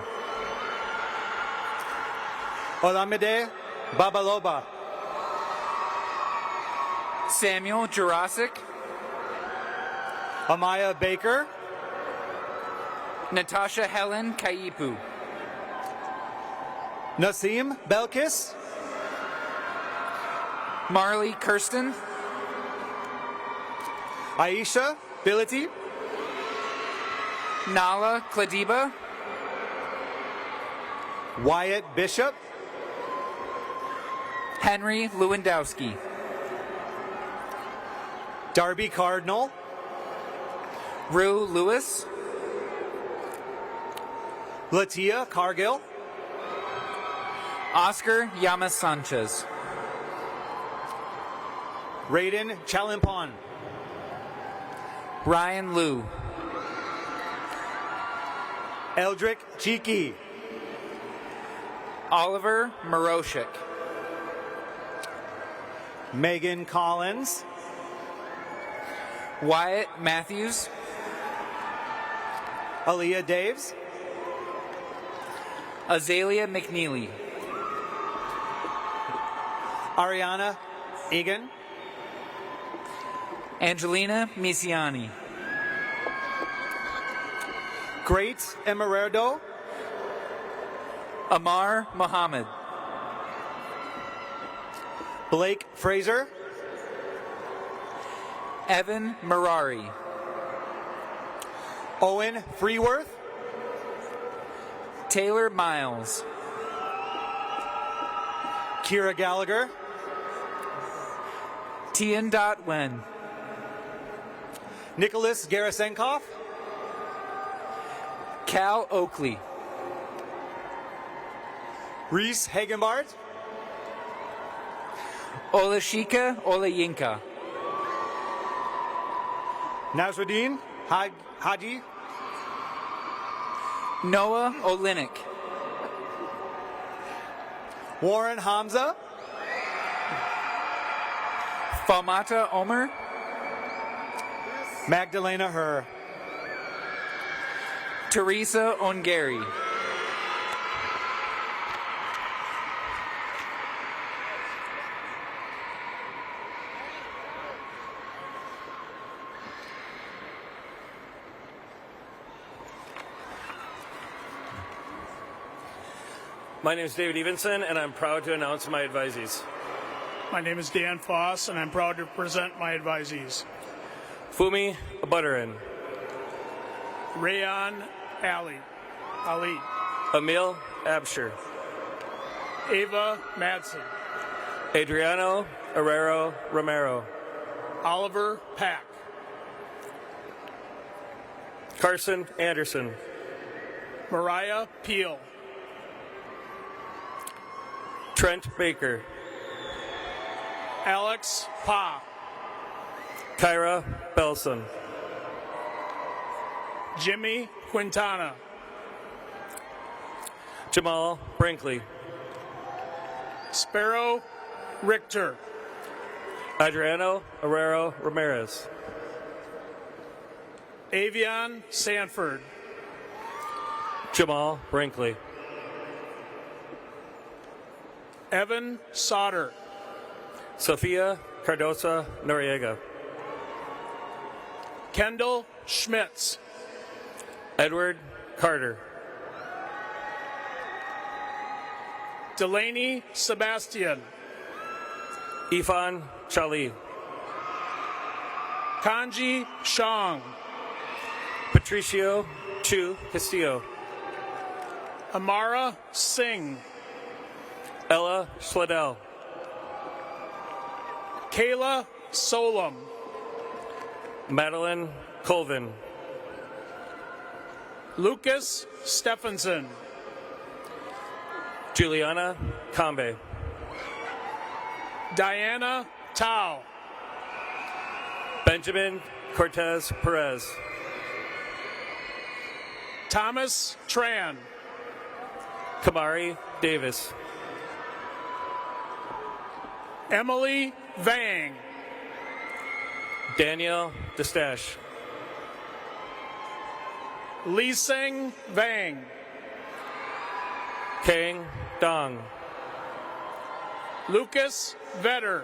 Olamide Babaloba. Samuel Jurasic. Amaya Baker. Natasha Helen Kaipu. Nasim Belkis. Marley Kirsten. Aisha Bility. Nala Kladiba. Wyatt Bishop. Henry Lewandowski. Darby Cardinal. Rue Lewis. Latia Cargill. Oscar Llamas Sanchez. Raiden Chalimpon. Ryan Liu. Eldrick Cheeky. Oliver Moroshik. Megan Collins. Wyatt Matthews. Aaliyah Daves. Azalea McNeely. Ariana Egan. Angelina Misiani. Great Emerardo. Amar Muhammad. Blake Fraser. Evan Marari. Owen Freeworth. Taylor Miles. Kira Gallagher. Tian Dot Wen. Nicholas Garasenkoff. Cal Oakley. Reese Hagenbart. Olashika Olayinka. Nasruddin Haji. Noah Olinik. Warren Hamza. Falmata Omer. Magdalena Herr. Teresa Ongari. My name is David Evenson, and I'm proud to announce my advisees. My name is Dan Foss, and I'm proud to present my advisees. Fumi Abuttaran. Rayan Ali. Emil Absher. Ava Madsen. Adriano Herrero Romero. Oliver Pack. Carson Anderson. Mariah Peel. Trent Baker. Alex Pa. Kyra Belson. Jimmy Quintana. Jamal Brinkley. Sparrow Richter. Adriano Herrero Ramirez. Avion Sanford. Jamal Brinkley. Evan Sauter. Sofia Cardosa Noriega. Kendall Schmitz. Edward Carter. Delaney Sebastian. Ifan Chali. Kanji Shang. Patricio Chu Castillo. Amara Singh. Ella Schledel. Kayla Solom. Madeline Colvin. Lucas Stephenson. Juliana Cambe. Diana Tao. Benjamin Cortez Perez. Thomas Tran. Kamari Davis. Emily Vang. Daniel Destache. Lee Seng Vang. Kang Dong. Lucas Vetter.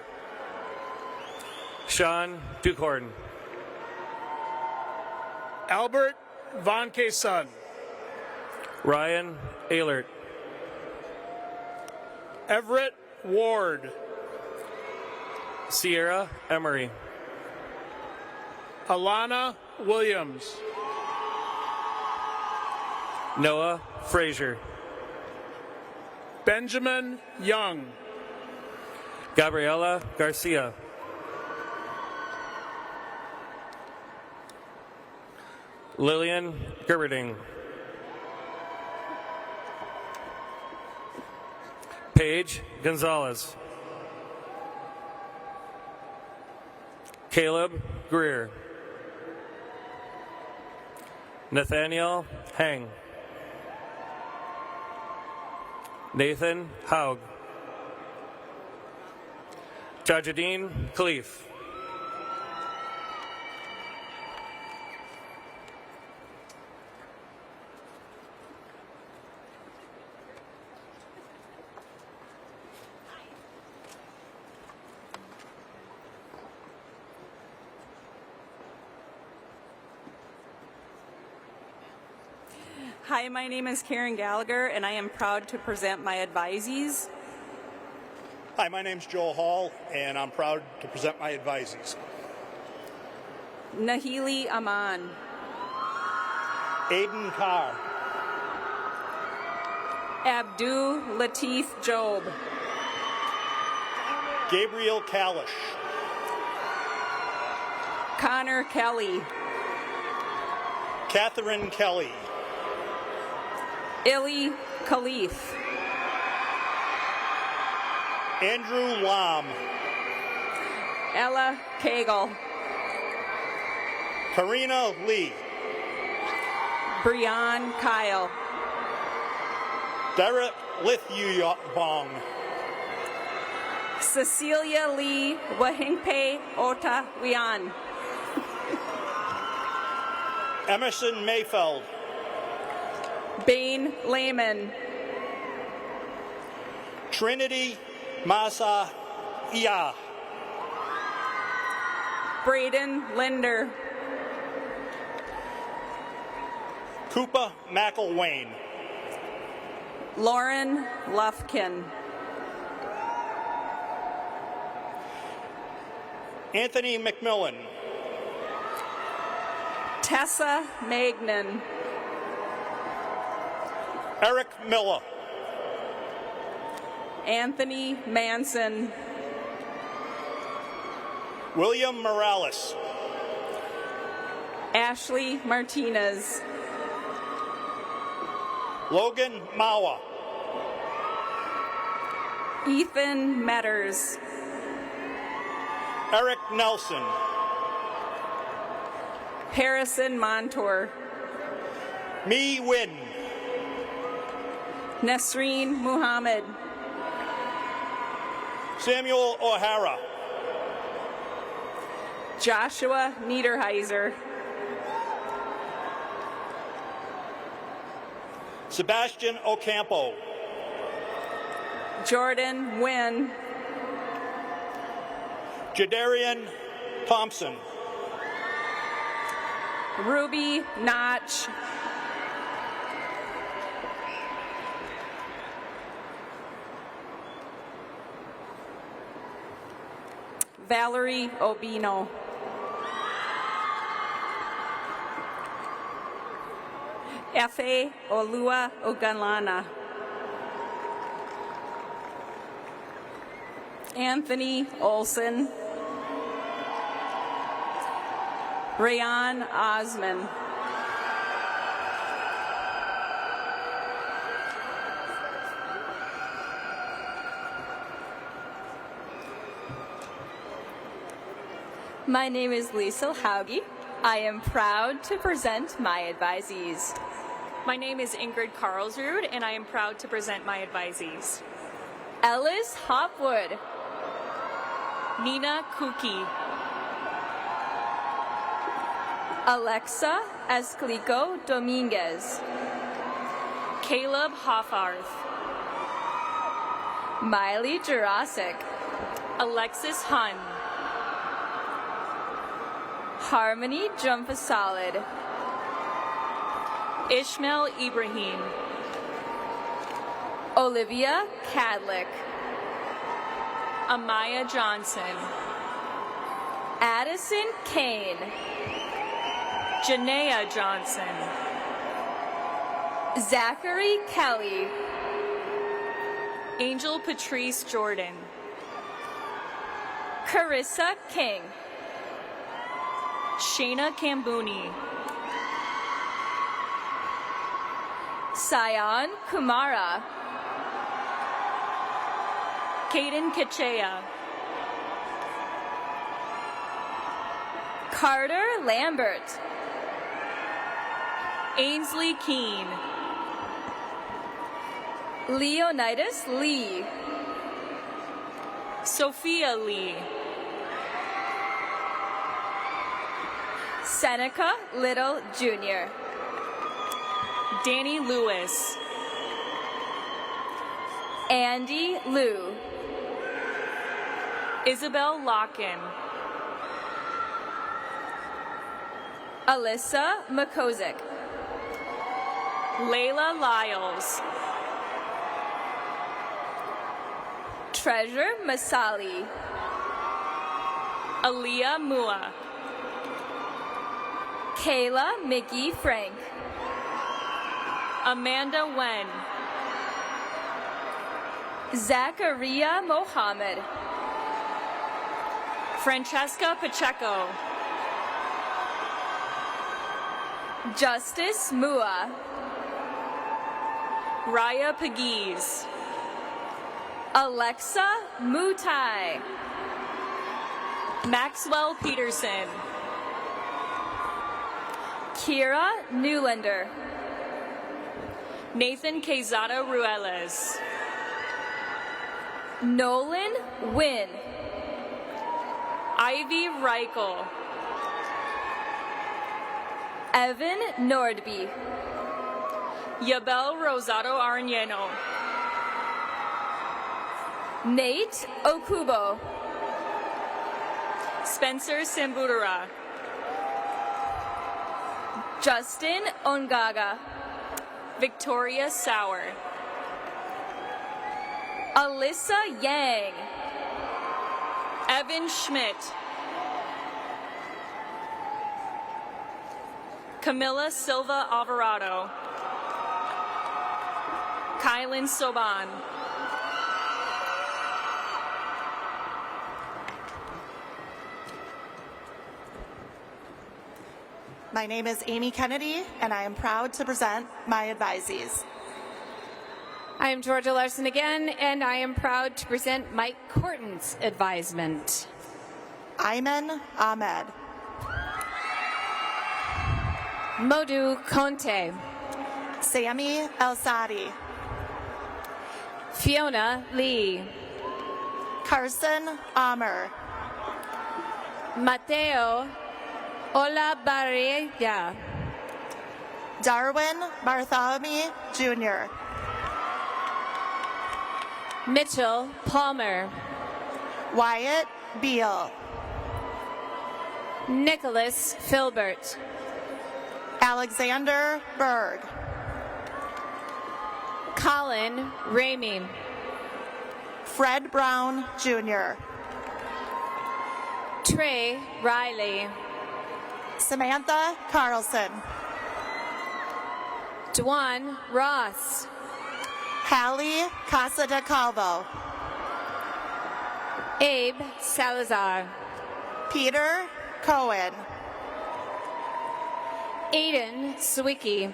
Sean Dukhorn. Albert Von Kayson. Ryan Ehlert. Everett Ward. Sierra Emery. Alana Williams. Noah Frazier. Benjamin Young. Gabriela Garcia. Lillian Gerberding. Paige Gonzalez. Caleb Greer. Nathaniel Hang. Nathan Haug. Jajadeen Khalif. Hi, my name is Karen Gallagher, and I am proud to present my advisees. Hi, my name's Joel Hall, and I'm proud to present my advisees. Nahili Aman. Aiden Carr. Abdul Latif Job. Gabriel Kalish. Connor Kelly. Catherine Kelly. Ili Khalif. Andrew Lam. Ella Cagle. Karina Lee. Brian Kyle. Derek Lithiubong. Cecilia Lee Wahingpe Ota Wian. Emerson Mayfeld. Bain Lehman. Trinity Masa Ia. Braden Linder. Koopa McElwain. Lauren Lufkin. Anthony McMillan. Tessa Magnan. Eric Miller. Anthony Manson. William Morales. Ashley Martinez. Logan Mawa. Ethan Metters. Eric Nelson. Harrison Montour. Mi Win. Nasreen Muhammad. Samuel O'Hara. Joshua Niederheiser. Sebastian Ocampo. Jordan Wynn. Jadarian Thompson. Ruby Notch. Valerie Obino. Efe Olua Ogunlana. Anthony Olson. Rayan Osman. My name is Liesl Hauge. I am proud to present my advisees. My name is Ingrid Carlsrud, and I am proud to present my advisees. Ellis Hopwood. Nina Kuki. Alexa Esclico Dominguez. Caleb Hoffarth. Miley Jurassic. Alexis Hun. Harmony Jumpasolid. Ishmael Ibrahim. Olivia Cadlick. Amaya Johnson. Addison Kane. Janaea Johnson. Zachary Kelly. Angel Patrice Jordan. Carissa King. Shayna Kambuni. Sayan Kumara. Kaden Kachea. Carter Lambert. Ainsley Keene. Leonidas Lee. Sophia Lee. Seneca Little Jr. Danny Lewis. Andy Liu. Isabel Locken. Alyssa McKozick. Layla Lyles. Treasure Masali. Aaliyah Mua. Kayla Mickey Frank. Amanda Wen. Zachariah Mohammed. Francesca Pacheco. Justice Mua. Raya Pegues. Alexa Mutai. Maxwell Peterson. Kira Newlander. Nathan Quezada Ruelas. Nolan Wynn. Ivy Reichel. Evan Nordby. Yabel Rosado Arellano. Nate Okubo. Spencer Sambudara. Justin Ongaga. Victoria Sauer. Alyssa Yang. Evan Schmidt. Camilla Silva Alvarado. Kylan Soban. My name is Amy Kennedy, and I am proud to present my advisees. I am Georgia Larson again, and I am proud to present Mike Corton's advisement. Ayman Ahmed. Modu Conte. Sammy El-Sadi. Fiona Lee. Carson Amer. Mateo Olavarria. Darwin Bartholomew Jr. Mitchell Palmer. Wyatt Beal. Nicholas Filbert. Alexander Berg. Colin Ramey. Fred Brown Jr. Trey Riley. Samantha Carlson. Dwan Ross. Hallie Casa de Calvo. Abe Salazar. Peter Cohen. Aiden Sawicki.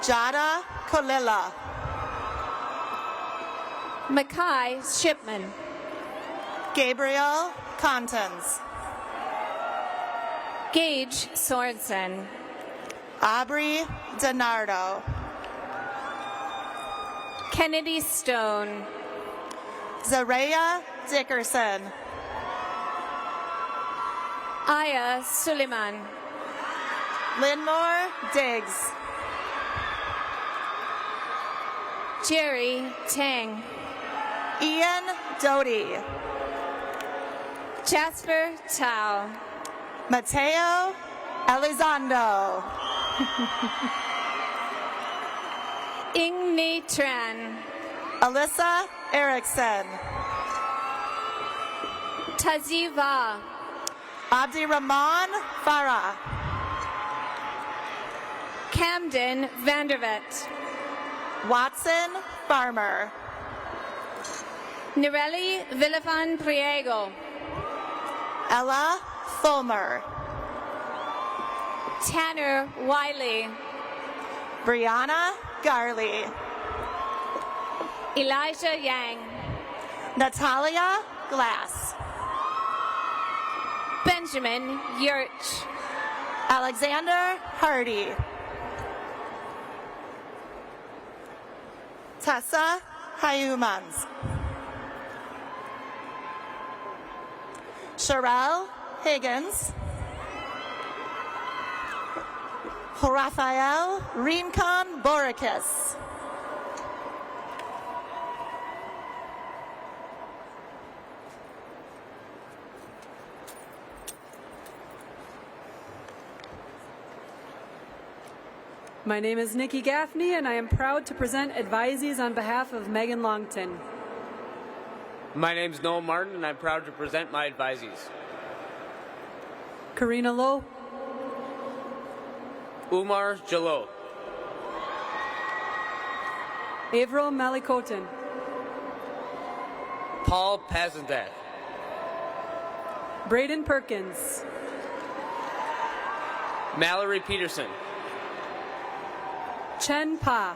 Jada Kolila. Mackay Shipman. Gabriel Contons. Gage Sorensen. Aubrey DiNardo. Kennedy Stone. Zareya Dickerson. Aya Suleiman. Linmore Diggs. Jerry Tang. Ian Doty. Jasper Tao. Mateo Elizondo. Ingni Tran. Alyssa Erickson. Taziva. Abdirahman Farah. Camden Vandervet. Watson Farmer. Nireli Villafan Priego. Ella Fulmer. Tanner Wiley. Brianna Garley. Elijah Yang. Natalia Glass. Benjamin Yurch. Alexander Hardy. Tessa Hyumans. Sherelle Higgins. Raphael Rincon Borikis. My name is Nikki Gaffney, and I am proud to present advisees on behalf of Megan Longton. My name is Noel Martin, and I'm proud to present my advisees. Karina Lowe. Umar Jalot. Averill Malikoten. Paul Pazendak. Braden Perkins. Mallory Peterson. Chen Pa.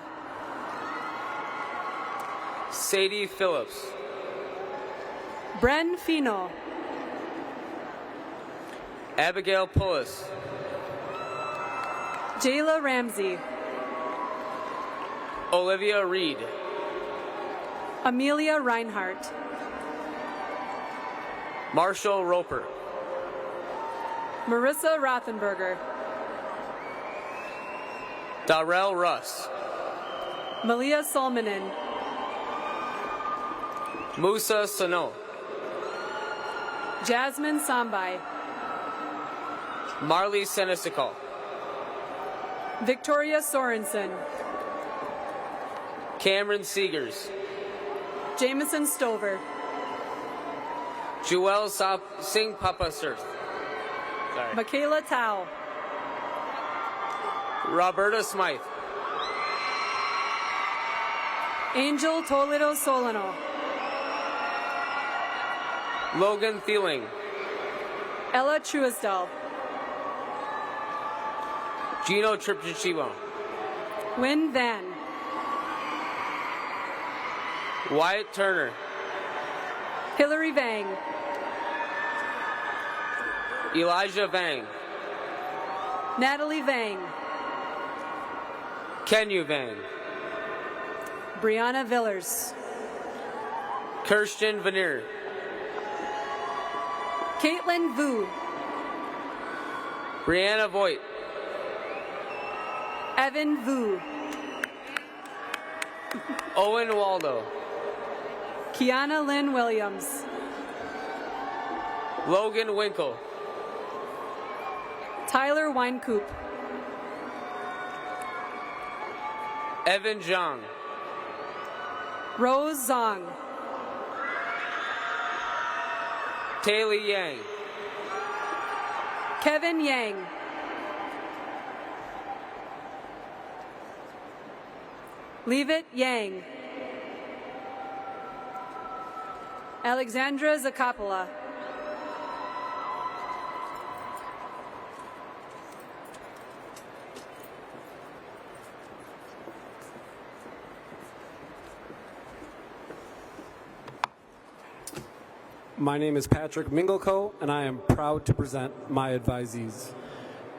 Sadie Phillips. Bren Fino. Abigail Pullis. Jayla Ramsey. Olivia Reed. Amelia Reinhardt. Marshall Roper. Marissa Rothenberger. Darrell Russ. Malia Solmanen. Musa Sano. Jasmine Sambai. Marley Senesikal. Victoria Sorensen. Cameron Seegers. Jameson Stover. Joel Singh Papa Surf. Michaela Tao. Roberta Smythe. Angel Toledo Solano. Logan Thieling. Ella Truesdal. Gino Tripchichiwa. Wynn Van. Wyatt Turner. Hillary Vang. Elijah Vang. Natalie Vang. Kenyu Vang. Brianna Villers. Kirsten Veneer. Caitlin Vu. Brianna Voigt. Evan Vu. Owen Waldo. Kiana Lynn Williams. Logan Winkle. Tyler Weinkoop. Evan Zhang. Rose Zong. Taylor Yang. Kevin Yang. Leavitt Yang. Alexandra Zacapola. My name is Patrick Mingleco, and I am proud to present my advisees.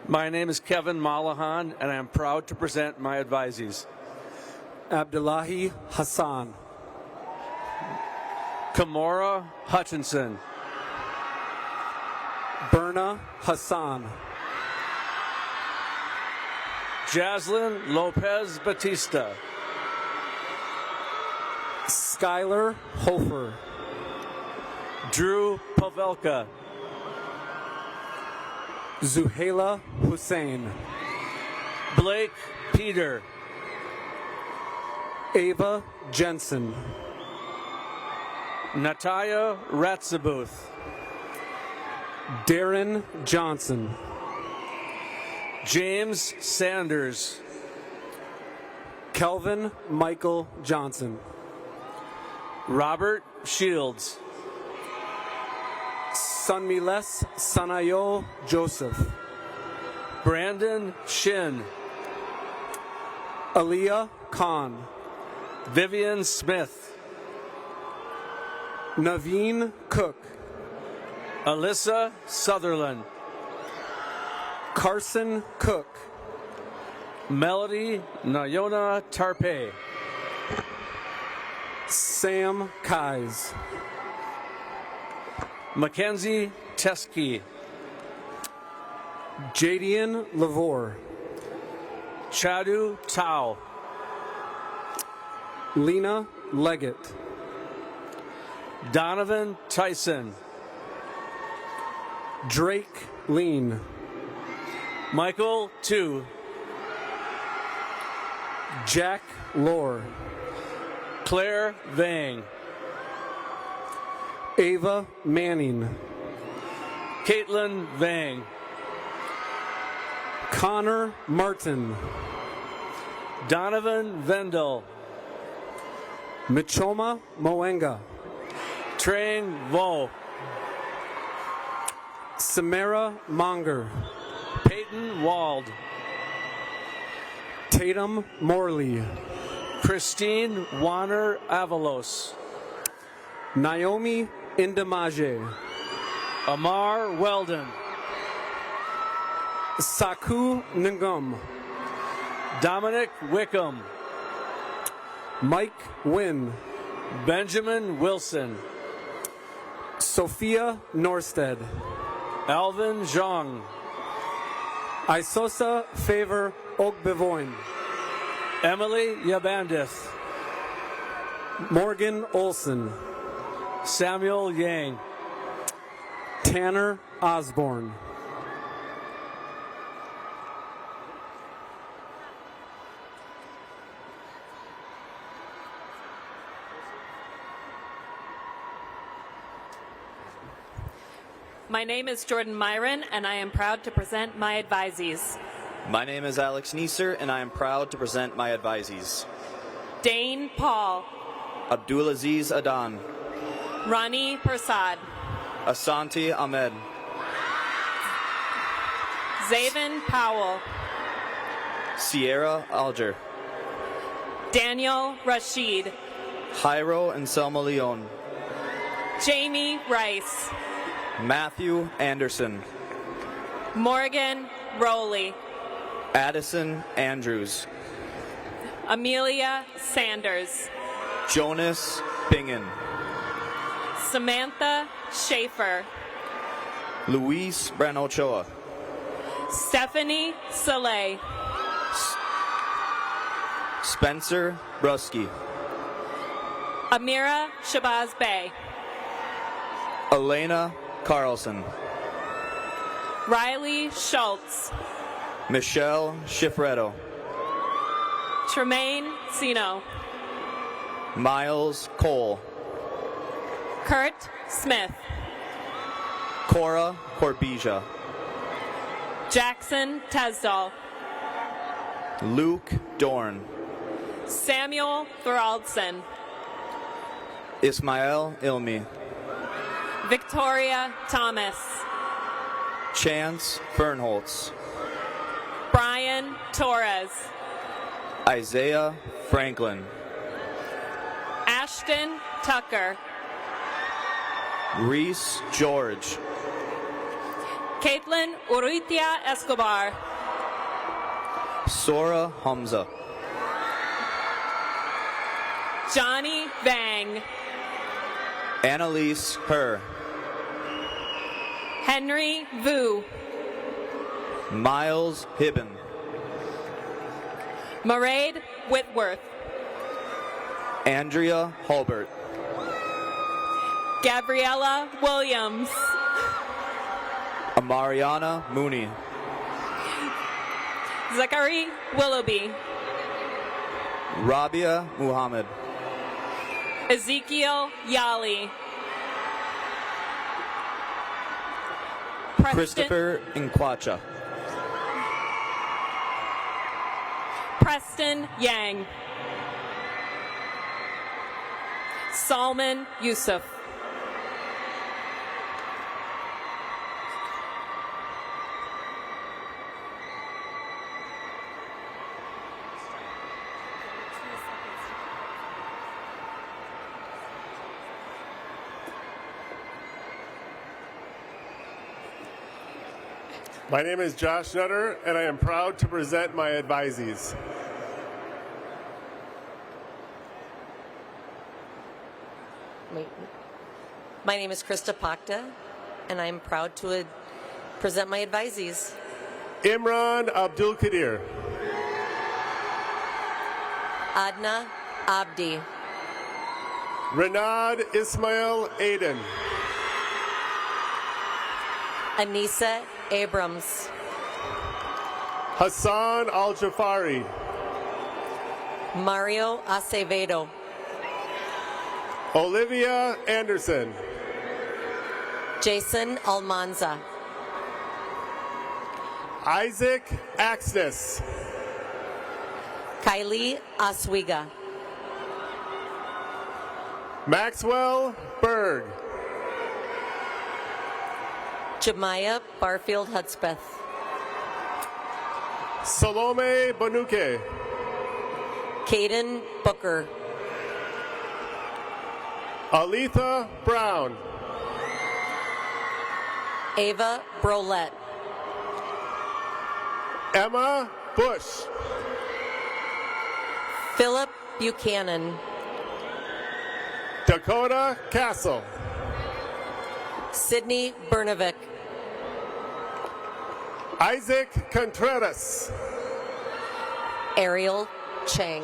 My name is Kevin Malahan, and I am proud to present my advisees. Abdullahi Hassan. Kamora Hutchinson. Berna Hassan. Jaslyn Lopez Batista. Skylar Hofer. Drew Pavelka. Zuhaila Hussein. Blake Peter. Ava Jensen. Nataya Ratzabuth. Darren Johnson. James Sanders. Kelvin Michael Johnson. Robert Shields. Sunmiles Sanayo Joseph. Brandon Shin. Aliyah Khan. Vivian Smith. Naveen Cook. Alyssa Sutherland. Carson Cook. Melody Nayona Tarpe. Sam Kais. Mackenzie Teske. Jadian Lavore. Chadu Tao. Lena Leggett. Donovan Tyson. Drake Lean. Michael Tu. Jack Lohr. Claire Vang. Ava Manning. Caitlin Vang. Connor Martin. Donovan Vendel. Michoma Moenga. Trang Vo. Samara Monger. Peyton Wald. Tatum Morley. Christine Warner Avalos. Naomi Indamaje. Amar Weldon. Saku Ngum. Dominic Wickham. Mike Wynn. Benjamin Wilson. Sophia Norsted. Alvin Zhang. Isosa Favor Ogbevoin. Emily Yabandith. Morgan Olson. Samuel Yang. Tanner Osborne. My name is Jordan Myron, and I am proud to present my advisees. My name is Alex Neeser, and I am proud to present my advisees. Dane Paul. Abdulaziz Adan. Rani Prasad. Asanti Ahmed. Zaven Powell. Sierra Alger. Daniel Rashid. Jairo and Selma Leon. Jamie Rice. Matthew Anderson. Morgan Rowley. Addison Andrews. Amelia Sanders. Jonas Bingen. Samantha Schaefer. Luis Branochoa. Stephanie Soleil. Spencer Brusky. Amira Shabazz Bey. Elena Carlson. Riley Schultz. Michelle Schifretto. Tremaine Sino. Miles Cole. Kurt Smith. Cora Corbija. Jackson Tesdall. Luke Dorn. Samuel Thoraldson. Ismael Ilmi. Victoria Thomas. Chance Fernholtz. Brian Torres. Isaiah Franklin. Ashton Tucker. Reese George. Caitlin Urrutia Escobar. Sora Hamza. Johnny Vang. Annalise Herr. Henry Vu. Miles Hibben. Mairead Whitworth. Andrea Hulbert. Gabriella Williams. Amariana Mooney. Zachary Willoughby. Rabia Muhammad. Ezekiel Yali. Christopher Nkwacha. Preston Yang. Salman Yusuf. My name is Josh Nutter, and I am proud to present my advisees. My name is Krista Pakta, and I am proud to present my advisees. Imran Abdul Qadir. Adna Abdi. Renad Ismail Aden. Anissa Abrams. Hassan Al Jafari. Mario Acevedo. Olivia Anderson. Jason Almanza. Isaac Axness. Kylie Oswega. Maxwell Berg. Jemiah Barfield Hudspeth. Salome Bonuke. Caden Booker. Aletha Brown. Ava Brolette. Emma Bush. Philip Buchanan. Dakota Castle. Sydney Bernovic. Isaac Contreras. Ariel Chang.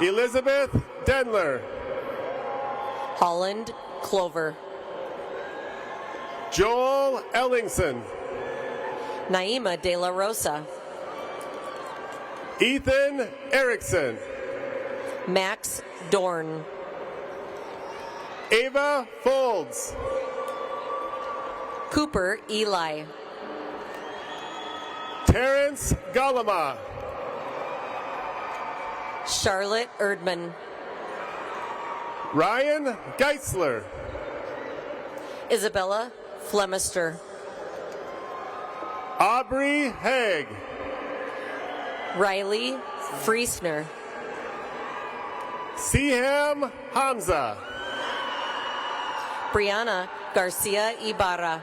Elizabeth Denler. Holland Clover. Joel Ellingson. Naima De La Rosa. Ethan Erickson. Max Dorn. Ava Folds. Cooper Eli. Terrence Galama. Charlotte Erdman. Ryan Geisler. Isabella Flemister. Aubrey Haig. Riley Friesner. Siham Hamza. Brianna Garcia Ibarra.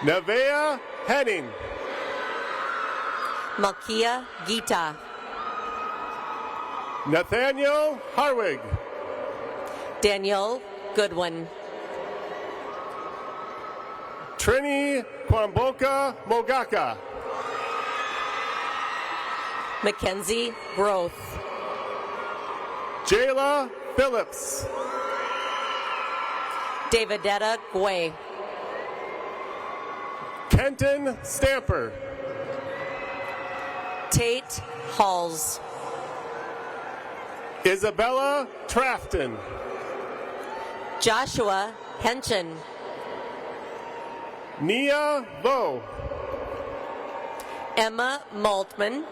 Nevea Henning. Malkia Gita. Nathaniel Harwig. Danielle Goodwin. Trini Kwamboka Mogaka. Mackenzie Groth. Jayla Phillips. Davidetta Guay. Kenton Stamper. Tate Halls. Isabella Trafton. Joshua Henchen. Nia Vo. Emma Maltman.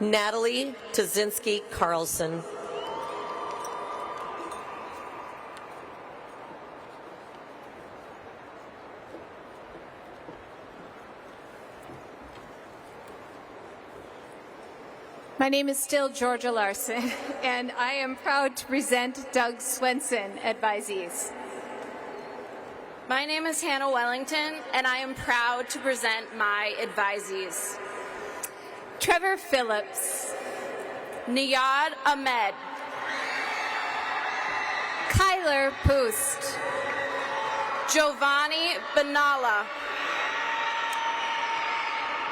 Natalie Tazinski Carlson. My name is still Georgia Larson, and I am proud to present Doug Swenson, advisees. My name is Hannah Wellington, and I am proud to present my advisees. Trevor Phillips. Niyad Ahmed. Kyler Poost. Giovanni Benalla.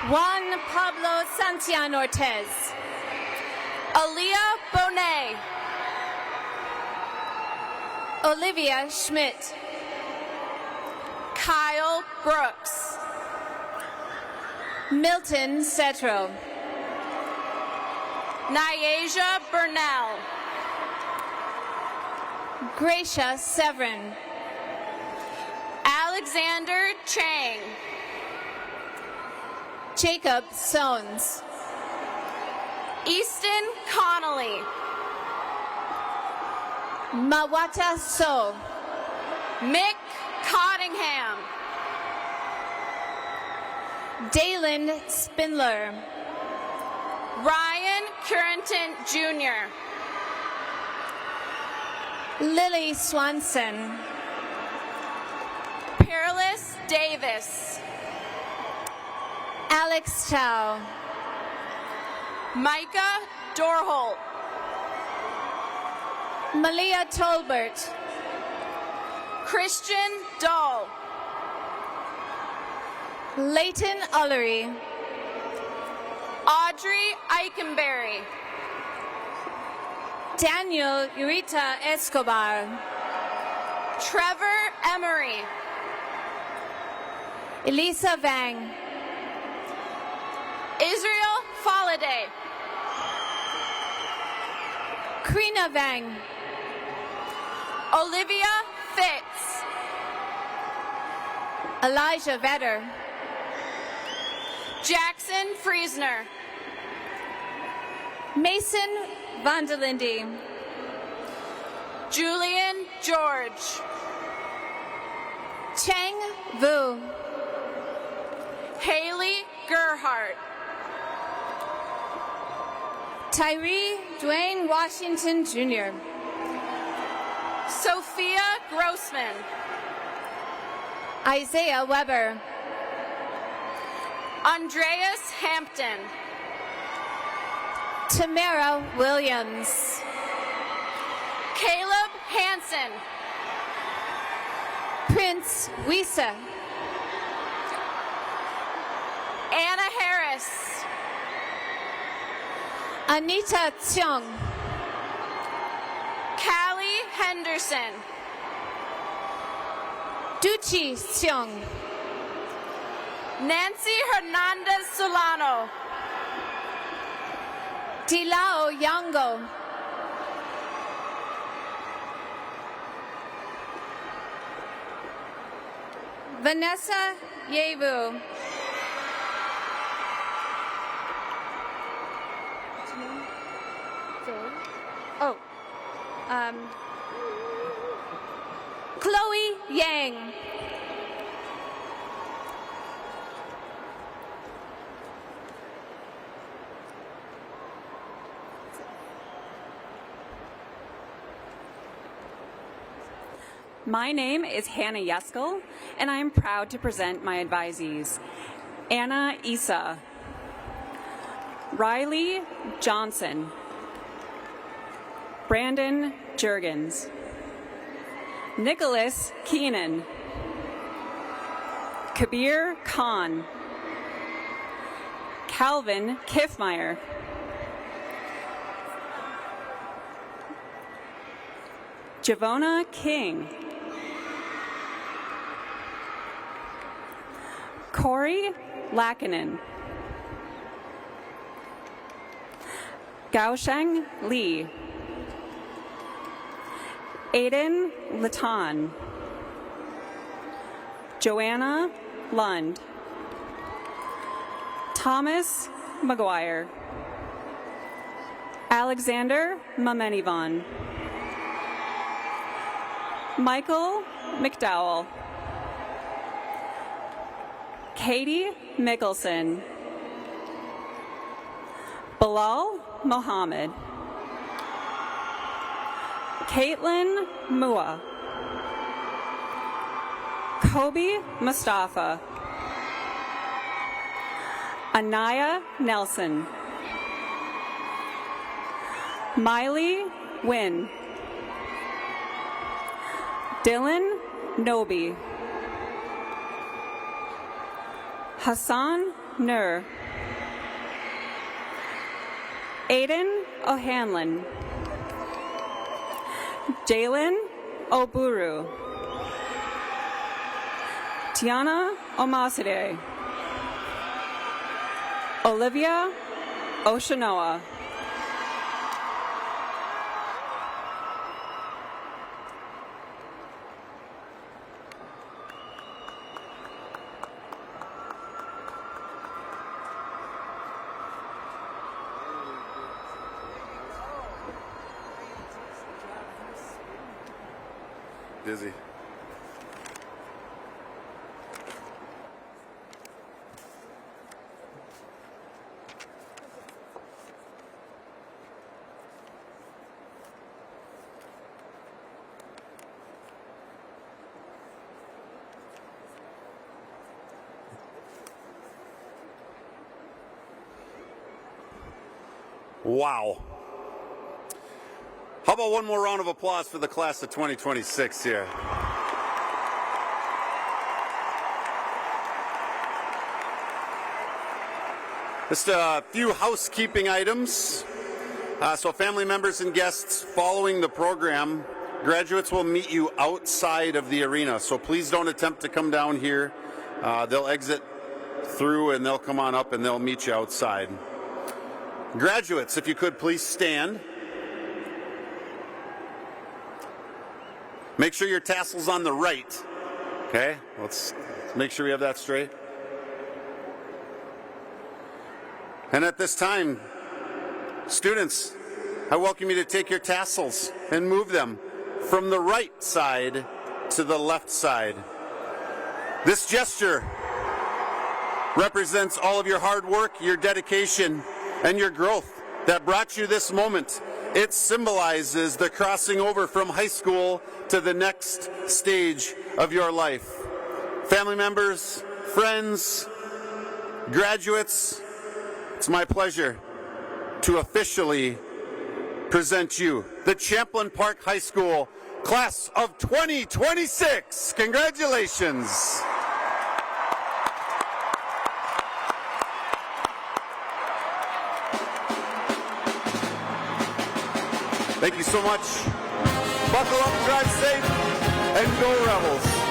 Juan Pablo Santian Ortez. Aaliyah Bonet. Olivia Schmidt. Kyle Brooks. Milton Cetro. Nyasia Burnell. Gracia Severin. Alexander Chang. Jacob Sones. Easton Connolly. Mawata So. Mick Cottingham. Dalen Spindler. Ryan Currington Jr. Lily Swanson. Peerless Davis. Alex Chow. Micah Dorholt. Malia Tolbert. Christian Dahl. Leighton Ullery. Audrey Eikenberry. Daniel Urita Escobar. Trevor Emery. Elisa Vang. Israel Faladay. Krina Vang. Olivia Fitz. Elijah Vetter. Jackson Friesner. Mason Vandelinde. Julian George. Cheng Vu. Haley Gerhardt. Tyree Dwayne Washington Jr. Sophia Grossman. Isaiah Weber. Andreas Hampton. Tamara Williams. Caleb Hansen. Prince Wisa. Anna Harris. Anita Tsiong. Callie Henderson. Duchi Tsiong. Nancy Hernandez Solano. Dilao Yango. Vanessa Yevu. Oh. Chloe Yang. My name is Hannah Yeskel, and I am proud to present my advisees. Anna Issa, Riley Johnson, Brandon Jurgens, Nicholas Keenan, Kabir Khan, Calvin Kiffmeyer, Javona King, Corey Lackinen, Gaosheng Li, Aiden Latan, Joanna Lund, Thomas McGuire, Alexander Mamenivan, Michael McDowell, Katie Mickelson, Bilal Mohammed, Caitlin Mua, Kobe Mustafa, Anaya Nelson, Miley Wynn, Dylan Nobi, Hassan Nur, Aiden O'Hanlon, Jalen Oburu, Tiana Omaside, Olivia Oshanoa, Dizzy. Wow. How about one more round of applause for the class of 2026 here? Just a few housekeeping items. So family members and guests following the program, graduates will meet you outside of the arena. So please don't attempt to come down here. They'll exit through and they'll come on up and they'll meet you outside. Graduates, if you could please stand. Make sure your tassel's on the right. Okay, let's make sure we have that straight. And at this time, students, I welcome you to take your tassels and move them from the right side to the left side. This gesture represents all of your hard work, your dedication, and your growth that brought you this moment. It symbolizes the crossing over from high school to the next stage of your life. Family members, friends, graduates, it's my pleasure to officially present you the Champlin Park High School Class of 2026. Congratulations. Thank you so much. Buckle up, drive safe, and go Rebels.